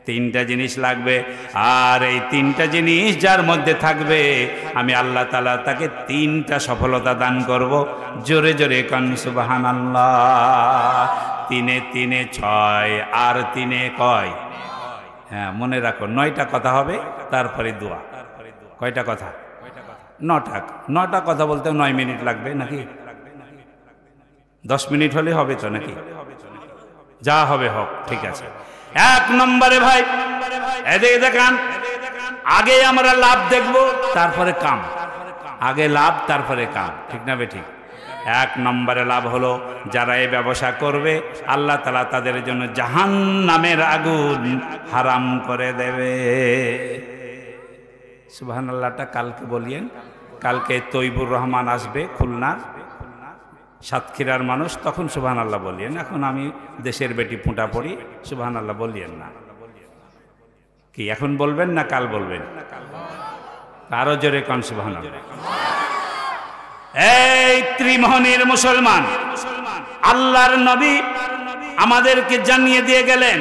3টা জিনিস লাগবে। আর এই 3টা জিনিস যার মধ্যে থাকবে, আমি আল্লাহ তাআলা তাকে 3টা সফলতা দান করব। জোরে জোরে কান সুবহানাল্লাহ। 3 3 6 আর 3 কয়? হ্যাঁ, মনে রাখো, 9টা কথা হবে, তারপরে দোয়া। কয়টা কথা? 9টা কথা বলতে 9 মিনিট লাগবে নাকি? 10 মিনিট হলে হবে তো নাকি? যা হবে হোক, ঠিক আছে। 1 নম্বরে ভাই, এদিকে দেখান, আগে আমরা লাভ দেখব, তারপরে কাম। আগে লাভ, তারপরে কাম, ঠিক না বেঠিক? 1 নম্বরে লাভ হলো, যারা এই ব্যবসা করবে আল্লাহ তাআলা তাদের জন্য জাহান্নামের আগুন হারাম করে দেবে। সুবহানাল্লাহটা কালকে বলিয়েন। কালকে তৈবুর রহমান আসবে, খুলনা সাতক্ষীরার মানুষ, তখন সুবহানাল্লাহ বলিয়েন। এখন আমি দেশের বেটি ফুঁটা পড়ি, সুবহানাল্লাহ বলিয়েন না। কি এখন বলবেন না কাল বলবেন? আরো জোরে কান সুবহানাল্লাহ। এই ত্রিমোহনীর মুসলমান, আল্লাহর নবী আমাদেরকে জানিয়ে দিয়ে গেলেন,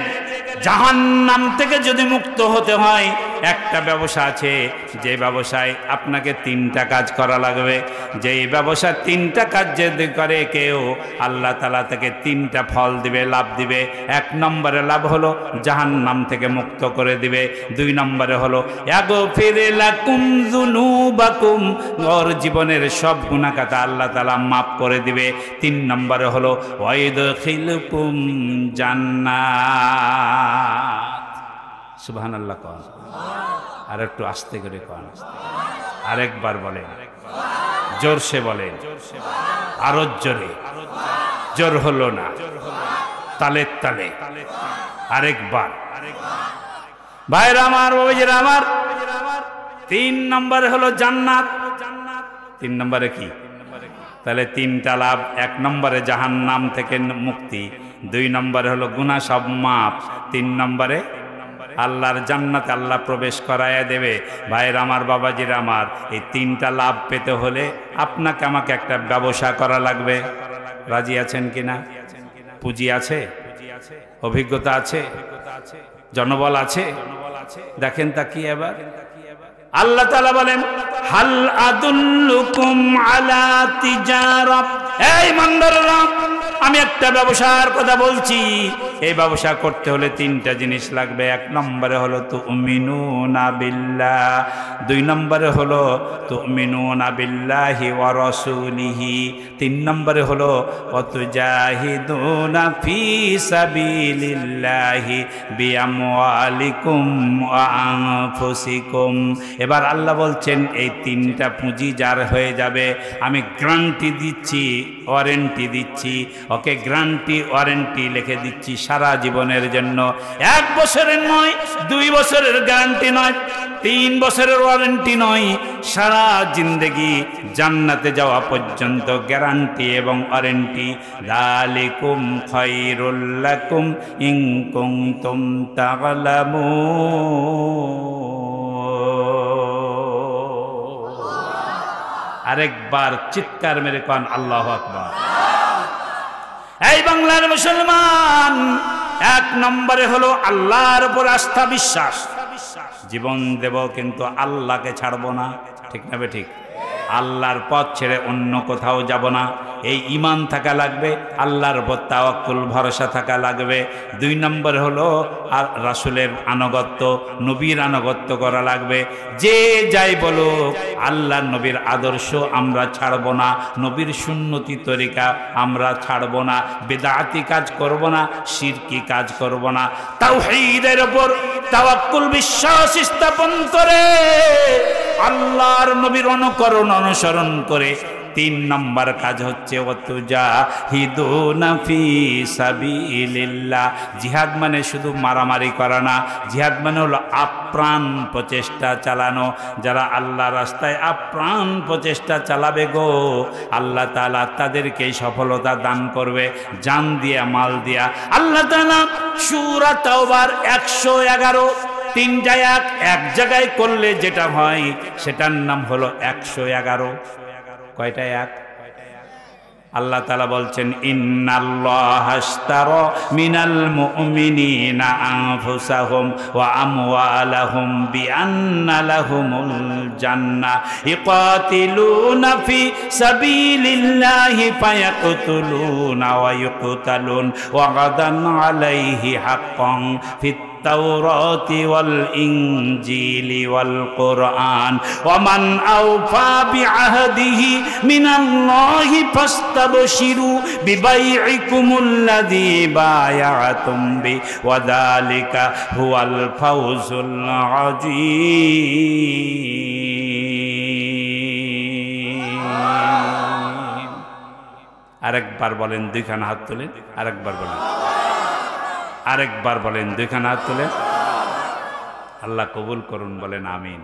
জাহান্নাম থেকে যদি মুক্ত হতে হয়, একটা ব্যবসা আছে, যে ব্যবসায় আপনাকে 3টা কাজ করা লাগবে। যেই ব্যবসা 3টা কাজ যদি করে কেউ, আল্লাহ তাআলা তাকে 3টা ফল দিবে, লাভ দিবে। 1 নম্বরে লাভ হলো জাহান্নাম থেকে মুক্ত করে দিবে। 2 নম্বরে হলো ইয়াগফির লাকুম যুনুবাকুম, ওর জীবনের সব গুনাহ খাতা আল্লাহ তাআলা মাফ করে দিবে। 3 নম্বরে হলো ওয়াইদখিলকুম জান্নাত। সুবহানাল্লাহ কন। আর একটু আস্তে করে কন, আরেকবার বলেন, জোরসে বলেন, আরো জোরে। জোর হলো না, তালে তালে আরেকবার। ভাইরা আমার, বাবাজিরা আমার, 3 নম্বরে হলো জান্নাত। 3 নম্বরে কি? তাহলে 3টা লাভ। 1 নম্বরে জাহান্নাম থেকে মুক্তি, 2 নম্বরে হলো গুনাহ সব মাফ, 3 নম্বরে আল্লাহর জান্নাতে আল্লাহ প্রবেশ করায়া দেবে। ভাইয়ের আমার, বাবাজির আমার, এই 3টা লাভ পেতে হলে আপনাকে আমাকে একটা ব্যবসা করা লাগবে। রাজি আছেন কিনা? পুঁজি আছে, অভিজ্ঞতা আছে, জনবল আছে। দেখেন তা কি, এবার আল্লাহ তাআলা বলেন হাল আদুল্লুকুম আলা তিজারা, এই ইমানদাররা আমি একটা ব্যবসার কথা বলছি। এই ব্যবসা করতে হলে তিনটা জিনিস লাগবে। এক নম্বরে হলো তুমিনুনা বিল্লাহ, দুই নম্বরে হলো তুমিনুনা বিল্লাহি ওয়া রাসূলিহি, তিন নম্বরে হলো ওয়াতুজাহিদুনা ফি সাবিলিল্লাহি বিআমওয়ালিকুম ওয়া আনফুসিকুম। এবার আল্লাহ বলছেন এই তিনটা পুঁজি যার হয়ে যাবে আমি গ্যারান্টি দিচ্ছি, ওয়ারেন্টি দিচ্ছি, ওকে গ্যারান্টি ওয়ারেন্টি লিখে দিচ্ছি সারা জীবনের জন্য। 1 বছরের নয়, 2 বছরের গ্যারান্টি নয়, 3 বছরের ওয়ারেন্টি নয়, সারা জিন্দেগি জান্নাতে যাওয়া পর্যন্ত গ্যারান্টি এবং ওয়ারেন্টি। যালিকুম খায়রুল লাকুম ইন কুনতুম তা'লামুন। আরেকবার চিৎকার মেরে কোন আল্লাহু আকবার। এই বাংলার মুসলমান, 1 নম্বরে হলো আল্লাহর উপর আস্থা বিশ্বাস। জীবন দেব কিন্তু আল্লাহকে ছাড়বো না, ঠিক না বে ঠিক? আল্লাহর পথ ছেড়ে অন্য কোথাও যাব না। এই ঈমান থাকা লাগবে, আল্লাহর উপর তাওয়াক্কুল ভরসা থাকা লাগবে। 2 নম্বর হলো রাসূলের আনুগত্য, নবীর আনুগত্য করা লাগবে। যে যাই বলুক আল্লাহর নবীর আদর্শ আমরা ছাড়ব না, নবীর সুন্নতি তরিকা আমরা ছাড়ব না, বিদআতি কাজ করব না, শিরকি কাজ করব না। তাওহীদের উপর তাওয়াক্কুল বিশ্বাস স্থাপন করে আল্লাহর নবীর অনুকরণ অনুসরণ করে 3 নম্বর কাজ হচ্ছে ওয়াতুজাহিদুনা ফি সাবিলিল্লাহ। জিহাদ মানে শুধু মারামারি করা না, জিহাদ মানে হলো আপ্রাণ প্রচেষ্টা চালানো। যারা আল্লাহ রাস্তায় আপ্রাণ প্রচেষ্টা চালাবে গো, আল্লাহ তাআলা তাদেরকে সফলতা দান করবে, জান দিয়া মাল দিয়া। আল্লাহ তাআলা সূরা তাওবার 111 3টা এক জায়গায় করলে যেটা হয় সেটার নাম হলো 111। কয়টা এক? আল্লাহ তাআলা বলছেন ইন্নাল্লাহা আশতারা মিনাল মুমিনিনা আনফুসাহুম ওয়া আমওয়ালাহুম বিআন্না লাহুমুল জান্নাহ ইকাতিলুনা ফি সাবিলিল্লাহি ফায়াকতুলুনা ওয়া ইউকতালুন ওয়া গাদান আলাইহি হাক্কান ফিত التوراة والإنجيل والقرآن ومن أوفى بعهده من الله فاستبشروا ببيعكم الذي بايعتم به وذلك هو الفوز العظيم। আরেকবার বলেন, 2খানা হাত তুলেন, আরেকবার বলেন, আরেকবার বলেন, 2খানা হাত তুলেন। আল্লাহ কবুল করুন, বলেন আমিন।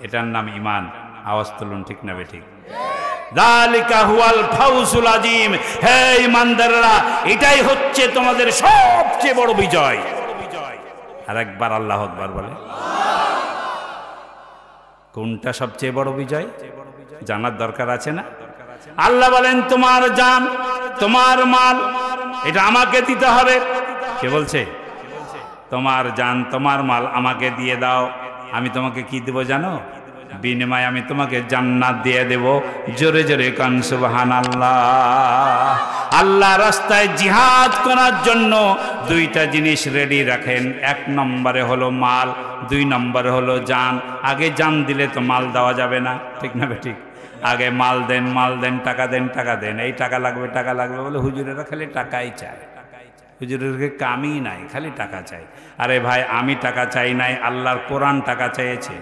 এটার নাম ঈমান। আওয়াজ তুলুন, ঠিক না বে ঠিক? যালিকা হুয়াল ফাউজুল আযীম। হে ঈমানদাররা, এটাই হচ্ছে তোমাদের সবচেয়ে বড় বিজয়। আরেকবার আল্লাহু আকবার বলে। কোনটা সবচেয়ে বড় বিজয় জানার দরকার আছে না? আল্লাহ বলেন তোমার জান, তোমার মাল এটা আমাকে দিতে হবে। কে বলছে? তোমার জান তোমার মাল আমাকে দিয়ে দাও, আমি তোমাকে কি দেব জানো? বিনিময়ে আমি তোমাকে জান্নাত দিয়ে দেব। জোরে জোরে কান সুবহানাল্লাহ। আল্লাহ রাস্তায় জিহাদ করার জন্য 2টা জিনিস রেডি রাখেন। 1 নম্বরে হলো মাল, 2 নম্বরে হলো জান। আগে জান দিলে তো মাল দেওয়া যাবে না, ঠিক না ঠিক? আগে মাল দেন, মাল দেন, টাকা দেন, টাকা দেন, এই টাকা লাগবে, টাকা লাগবে বলে হুজুরেরা খালি টাকাই চায়। হুজুরের কামই নাই, খালি টাকা চাই। আরে ভাই, আমি টাকা চাই নাই, আল্লাহর কোরআন টাকা চেয়েছে।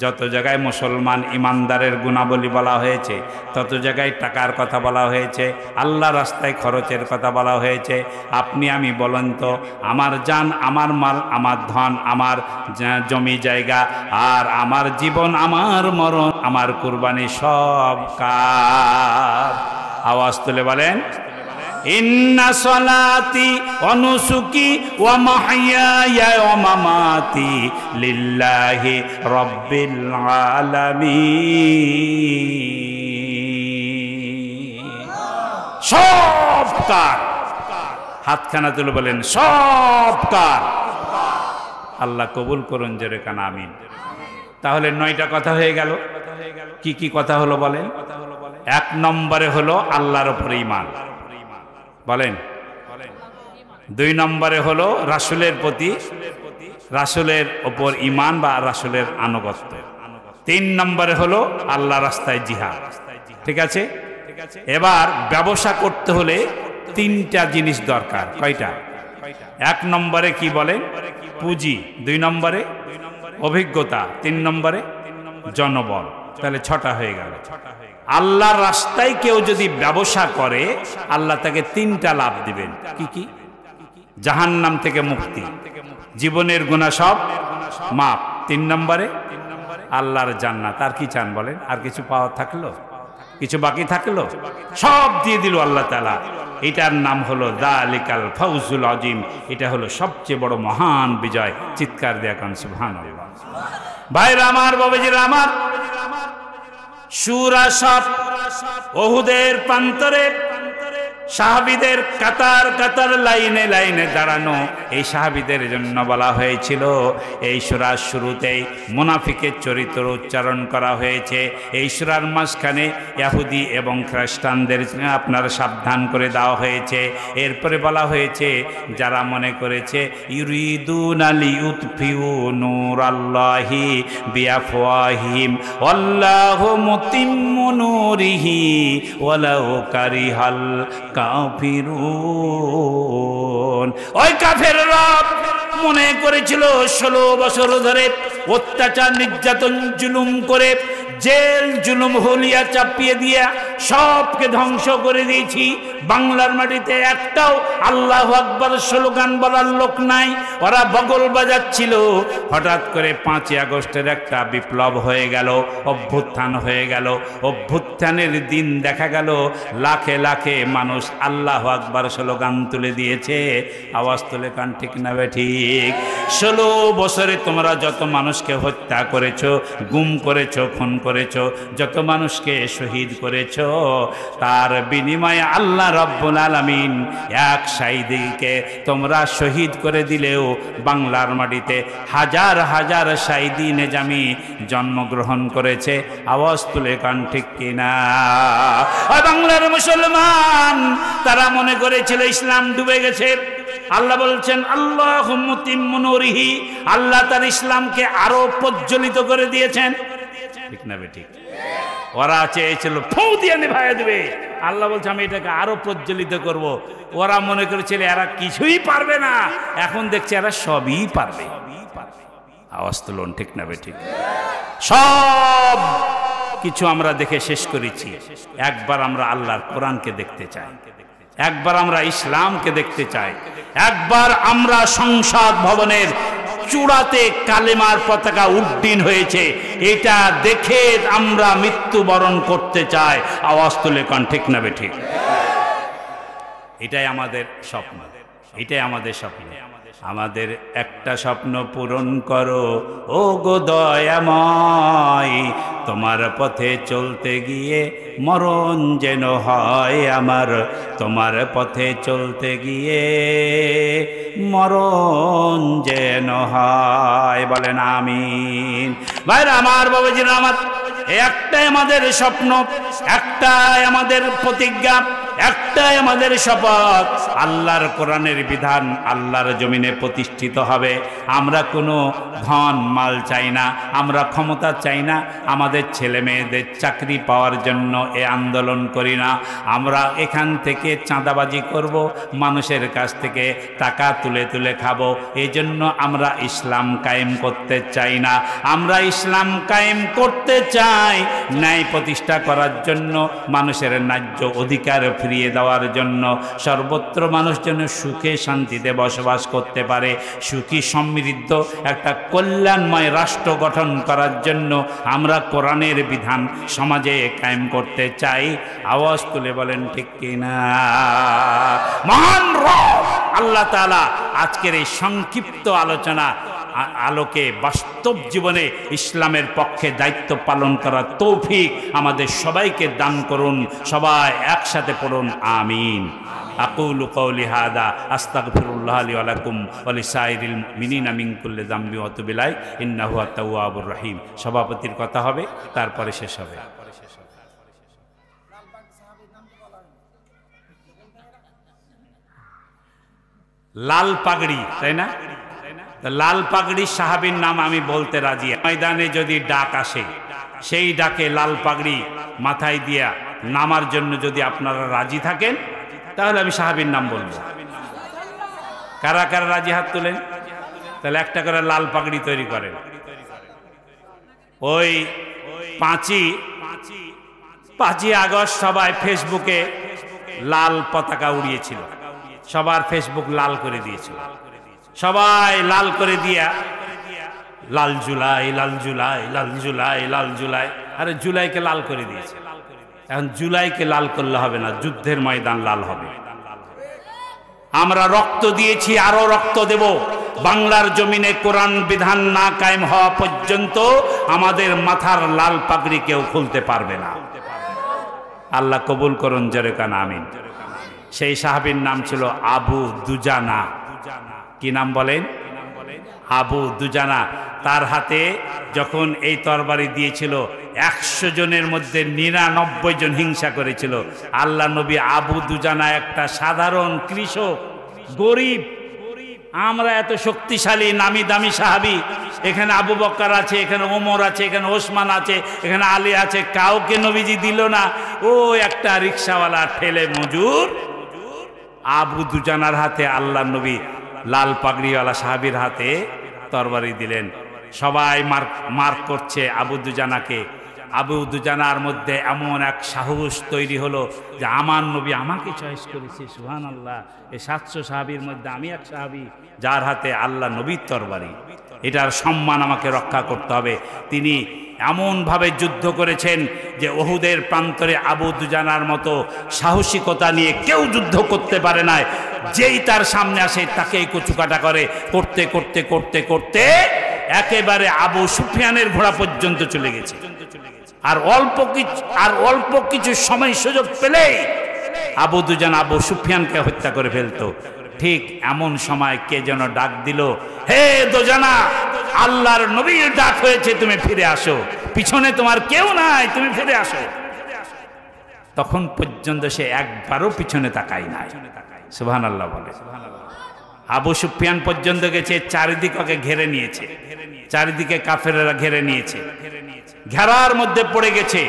যত জায়গায় মুসলমান ইমানদারের গুণাবলী বলা হয়েছে, তত জায়গায় টাকার কথা বলা হয়েছে, আল্লাহ রাস্তায় খরচের কথা বলা হয়েছে। আপনি আমি বলেন তো, আমার জান, আমার মাল, আমার ধন, আমার জমি জায়গা, আর আমার জীবন, আমার মরণ, আমার কুরবানি সব কার? আওয়াজ তুলে বলেন, ইন্না সলাতি ওয়া নুসুকি ওয়া মাহইয়ায়া ওয়া মামাতি লিল্লাহি রাব্বিল আলামিন। সব কার? হাতখানা তুলে বলেন, সব কার? আল্লাহ কবুল করুন, জোরে কান আমিন। তাহলে 9টা কথা হয়ে গেল। কি কি কথা হলো বলেন? 1 নম্বরে হলো আল্লাহর উপর ঈমান, বলেন। 2 নম্বরে হলো রাসূলের প্রতি, রাসূলের উপর ঈমান বা রাসূলের আনুগত্য। 3 নম্বরে হলো আল্লাহ রাস্তায় জিহাদ। ঠিক আছে? এবার ব্যবসা করতে হলে 3টা জিনিস দরকার। কয়টা? 1 নম্বরে কি বলেন? পুঁজি। 2 নম্বরে অভিজ্ঞতা। 3 নম্বরে জনবল। তাহলে 6টা হয়ে গেল। আল্লাহর রাস্তায় কেউ যদি ব্যবসা করে আল্লাহ তাকে 3টা লাভ দিবেন। কি কি? জাহান্নাম থেকে মুক্তি, জীবনের গুনাহ সব মাপ। 3 নম্বরে আল্লাহর জান্নাত। আর কি চান বলেন? আর কিছু পাওয়া থাকলো? কিছু বাকি থাকলো? সব দিয়ে দিল আল্লাহ তাআলা। এটার নাম হলো যালিকাল ফাউজুল আযীম। এটা হলো সবচেয়ে বড় মহান বিজয়। চিৎকার দিয়ে কান সুবহানাল্লাহ। ভাইরা আমার, বাবাজিরা আমার, সূরা সাফ, উহুদের প্রান্তরে সাহাবীদের কাতার কাতার লাইনে লাইনে দাঁড়ানো, এই সাহাবীদের জন্য বলা হয়েছিল। এই সূরার শুরুতেই মুনাফিকের চরিত্র উচ্চারণ করা হয়েছে। এই সূরার মাঝখানে ইহুদি এবং খ্রিস্টানদের আপনার সাবধান করে দেওয়া হয়েছে। এরপরে বলা হয়েছে যারা মনে করেছে ইউরিদুনা লিইউতফিউ নূরাল্লাহি বিআফওয়াহিম ওয়াল্লাহু মুতিম্মু নূরিহি ওয়ালাউ কারিহাল কাফিরুন। ওই কাফেররা মনে করেছিল 16 বছর ধরে অত্যাচার, নির্যাতন, জুলুম করে, জেল জুলুম হলিয়া চাপিয়ে দিয়া সবকে ধ্বংস করে দিয়েছি। বাংলার মাটিতে একটাও আল্লাহু আকবার স্লোগান বলার লোক নাই। ওরা বগল বাজাচ্ছিল। হঠাৎ করে 5ই আগস্টের একটা বিপ্লব হয়ে গেল, অভ্যুত্থান হয়ে গেল। অভ্যুত্থানের দিন দেখা গেল লাখে লাখে মানুষ আল্লাহু আকবার স্লোগান তুলে দিয়েছে। আওয়াজ তুলে কান ঠিক না ঠিক? 16 বছরে তোমরা যত মানুষকে হত্যা করেছো, গুম করেছো, খুন করেছো, যত মানুষকে শহীদ করেছো, তার বিনিময়ে আল্লাহ রব্বুল আলামিন এক শাহিদকে তোমরা শহীদ করে দিলেও বাংলার মাটিতে হাজার হাজার শাহিদি নেজামি জন্মগ্রহণ করেছে। আওয়াজ তুলে কান ঠিক কিনা? বাংলার মুসলমান তারা মনে করেছিল ইসলাম ডুবে গেছে। আল্লাহ বলছেন আল্লাহু মুতিম্মু নূরিহি, আল্লাহ তার ইসলামকে আরো প্রজ্বলিত করে দিয়েছেন। ঠিক না বেঠিক? ওরা চেয়েছিল ফু দিয়ে নিভাইয়া দেবে, আল্লাহ বলছে আমি এটাকে আরো প্রজ্বলিত করব। ওরা মনে করেছিল এরা কিছুই পারবে না, এখন দেখছে এরা সবই পারবে। আওয়াজ তুলুন ঠিক না বেঠিক? সব কিছু আমরা দেখে শেষ করেছি। একবার আমরা আল্লাহর কোরআনকে দেখতে চাই, একবার আমরা ইসলামকে দেখতে চাই, একবার আমরা সংসদ ভবনের চূড়াতে কালেমার পতাকা উড্ডীন হয়েছে এটা দেখে আমরা মৃত্যুবরণ করতে চাই। আওয়াজ তুলে কান ঠিক না বেঠিক? এটাই আমাদের স্বপ্ন, এটাই আমাদের স্বপ্ন। আমাদের একটা স্বপ্ন পূরণ করো ও গো দয়াময়, তোমার পথে চলতে গিয়ে মরণ যেন হয় আমার, তোমার পথে চলতে গিয়ে মরণ যেন হয়। বলেন আমিন। ভাইরা আমার, বাবাজিরা আমার, একটাই আমাদের স্বপ্ন, একটাই আমাদের প্রতিজ্ঞা, একটাই আমাদের শপথ। আল্লাহর কোরআনের বিধান আল্লাহর জমিনে প্রতিষ্ঠিত হবে। আমরা কোনো ধন মাল চাই না, আমরা ক্ষমতা চাই না, আমাদের ছেলে মেয়েদের চাকরি পাওয়ার জন্য এ আন্দোলন করি না। আমরা এখান থেকে চাঁদাবাজি করব, মানুষের কাছ থেকে টাকা তুলে তুলে খাবো, এই জন্য আমরা ইসলাম কায়েম করতে চাই না। আমরা ইসলাম কায়েম করতে চাই ন্যায় প্রতিষ্ঠা করার জন্য, মানুষের ন্যায্য অধিকার ফিরিয়ে দেওয়ার জন্য, সর্বত্র মানুষ যেন সুখে শান্তিতে বসবাস করতে পারে, সুখী সমৃদ্ধ একটা কল্যাণময় রাষ্ট্র গঠন করার জন্য আমরা কোরআনের বিধান সমাজে কায়েম করতে চাই। আওয়াজ তুলে বলেন ঠিক কিনা? মহান রব আল্লাহ তাআলা আজকের এই সংক্ষিপ্ত আলোচনা আলোকে বাস্তব জীবনে ইসলামের পক্ষে দায়িত্ব পালন করার তৌফিক আমাদের সবাইকে দান করুন। সবাই একসাথে পড়ুন আমিন। আকুলু কওলি হাদা আস্তাগফিরুল্লাহ। আস্তাগফিরুল্লাহ লি ওয়া লাকুম ওয়া লিসাইরিল মুমিনিনা মিন কুল্লি যামবি ওয়া তুবু ইলাইহি ইন্নাহু আত-তাওয়াবুর রহিম। সভাপতির কথা হবে, তারপরে শেষ হবে। লাল পাগড়ি, তাই না? লাল পাগড়ি সাহাবীর নাম আমি বলতে রাজি। ময়দানে যদি ডাক আসে, সেই ডাকে লাল পাগড়ি মাথায় দিয়া নামার জন্য যদি আপনারা রাজি থাকেন, তাহলে আমি সাহাবীর নাম বলবো। কারা কারা রাজি হাত তুলেন? তাহলে একটা করে লাল পাগড়ি তৈরি করেন। ওই 5ই আগস্ট সবাই ফেসবুকে লাল পতাকা উড়িয়েছিল, সবার ফেসবুক লাল করে দিয়েছিল, সবাই লাল করে দিয়া লাল জুলাই, লাল জুলাই, লাল জুলাই, লাল জুলাই। আরে জুলাইকে লাল করে দিয়েছে, এখন জুলাইকে লাল করলে হবে না, যুদ্ধের ময়দান লাল হবে। আমরা রক্ত দিয়েছি, আরো রক্ত দেব। বাংলার জমিনে কোরআন বিধান না কায়েম হওয়া পর্যন্ত আমাদের মাথার লাল পাগড়ি কেউ খুলতে পারবে না। আল্লাহ কবুল করুন, জোরে কান আমিন। সেই সাহাবীর নাম ছিল আবু দুজানা। কি নাম বলেন? আবু দুজানা। তার হাতে যখন এই তরবারি দিয়েছিল, 100 জনের মধ্যে 99 জন হিংসা করেছিল। আল্লাহ নবী আবু দুজানা একটা সাধারণ কৃষক, গরিব। আমরা এত শক্তিশালী নামি দামি সাহাবী, এখানে আবু বকর আছে, এখানে ওমর আছে, এখানে ওসমান আছে, এখানে আলী আছে, কাউকে নবীজি দিল না। ও একটা রিক্সাওয়ালা ঠেলে মজুর আবু দুজানার হাতে আল্লাহ নবী লাল পাগড়িওয়ালা সাহাবীর হাতে তরবারি দিলেন। সবাই মার্ক করছে আবু দুজানাকে। আবু দুজানার মধ্যে এমন এক সাহস তৈরি হলো যে আমার নবী আমাকে চয়েস করেছে। সুবহানাল্লাহ, এই 700 সাহাবীর মধ্যে আমি এক সাহাবী যার হাতে আল্লাহ নবীর তরবারি। এটার সম্মান আমাকে রক্ষা করতে হবে। তিনি এমনভাবে যুদ্ধ করেছেন যে উহুদের প্রান্তরে আবু দুজানার মতো সাহসিকতা নিয়ে কেউ যুদ্ধ করতে পারে না। যেই তার সামনে আসে তাকেই কচুকাটা করে, করতে করতে করতে করতে একেবারে আবু সুফিয়ানের ঘোড়া পর্যন্ত চলে গেছে। আর অল্প কিছু সময় সুযোগ পেলেই আবু দুজানা আবু সুফিয়ানকে হত্যা করে ফেলতো। ঠিক এমন সময় কে যেন ডাক দিল, হে দুজানা, আল্লাহর নবীর ডাক হয়েছে, তুমি ফিরে আসো, পিছনে তোমার কেউ নাই, তুমি ফিরে আসো। তখন পর্যন্ত সে একবারও পিছনে তাকাই নাই। সুবহানাল্লাহ বলে। আবু সুফিয়ান পর্যন্ত গেছে, চারিদিকে ঘেরে নিয়েছে, চারিদিকে কাফেররা ঘেরে নিয়েছে, ঘেরার মধ্যে পড়ে গেছে।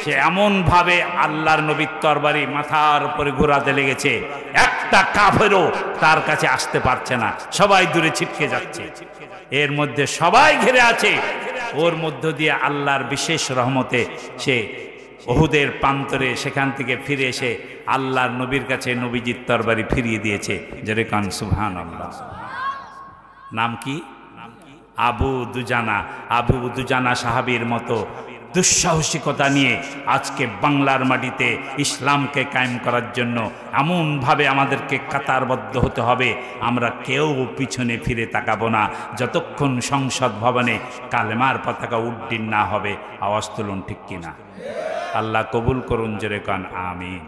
সে এমন ভাবে আল্লাহর নবীর তরবারি মাথার উপরে ঘোরাতে লেগেছে, একটা কাফেরও তার কাছে আসতে পারছে না, সবাই দূরে ছিটকে যাচ্ছে। এর মধ্যে সবাই ঘিরে আছে, ওর মধ্য দিয়ে আল্লাহর বিশেষ রহমতে সে উহুদের প্রান্তরে সেখান থেকে ফিরে এসে আল্লাহর নবীর কাছে নবীজির তরবারি ফিরিয়ে দিয়েছে। জোরে কান সুবহানাল্লাহ। নাম কি? আবু দুজানা। আবু দুজানা সাহাবীর মতো দুঃসাহসিকতা নিয়ে আজকে বাংলার মাটিতে ইসলামকে কায়েম করার জন্য এমনভাবে আমাদেরকে কাতারবদ্ধ হতে হবে, আমরা কেউ পিছনে ফিরে তাকাবো না যতক্ষণ সংসদ ভবনে কালেমার পতাকা উড্ডীন না হবে। আওয়াজ তুলুন, ঠিক কিনা? আল্লাহ কবুল করুন, জোরে কান আমিন।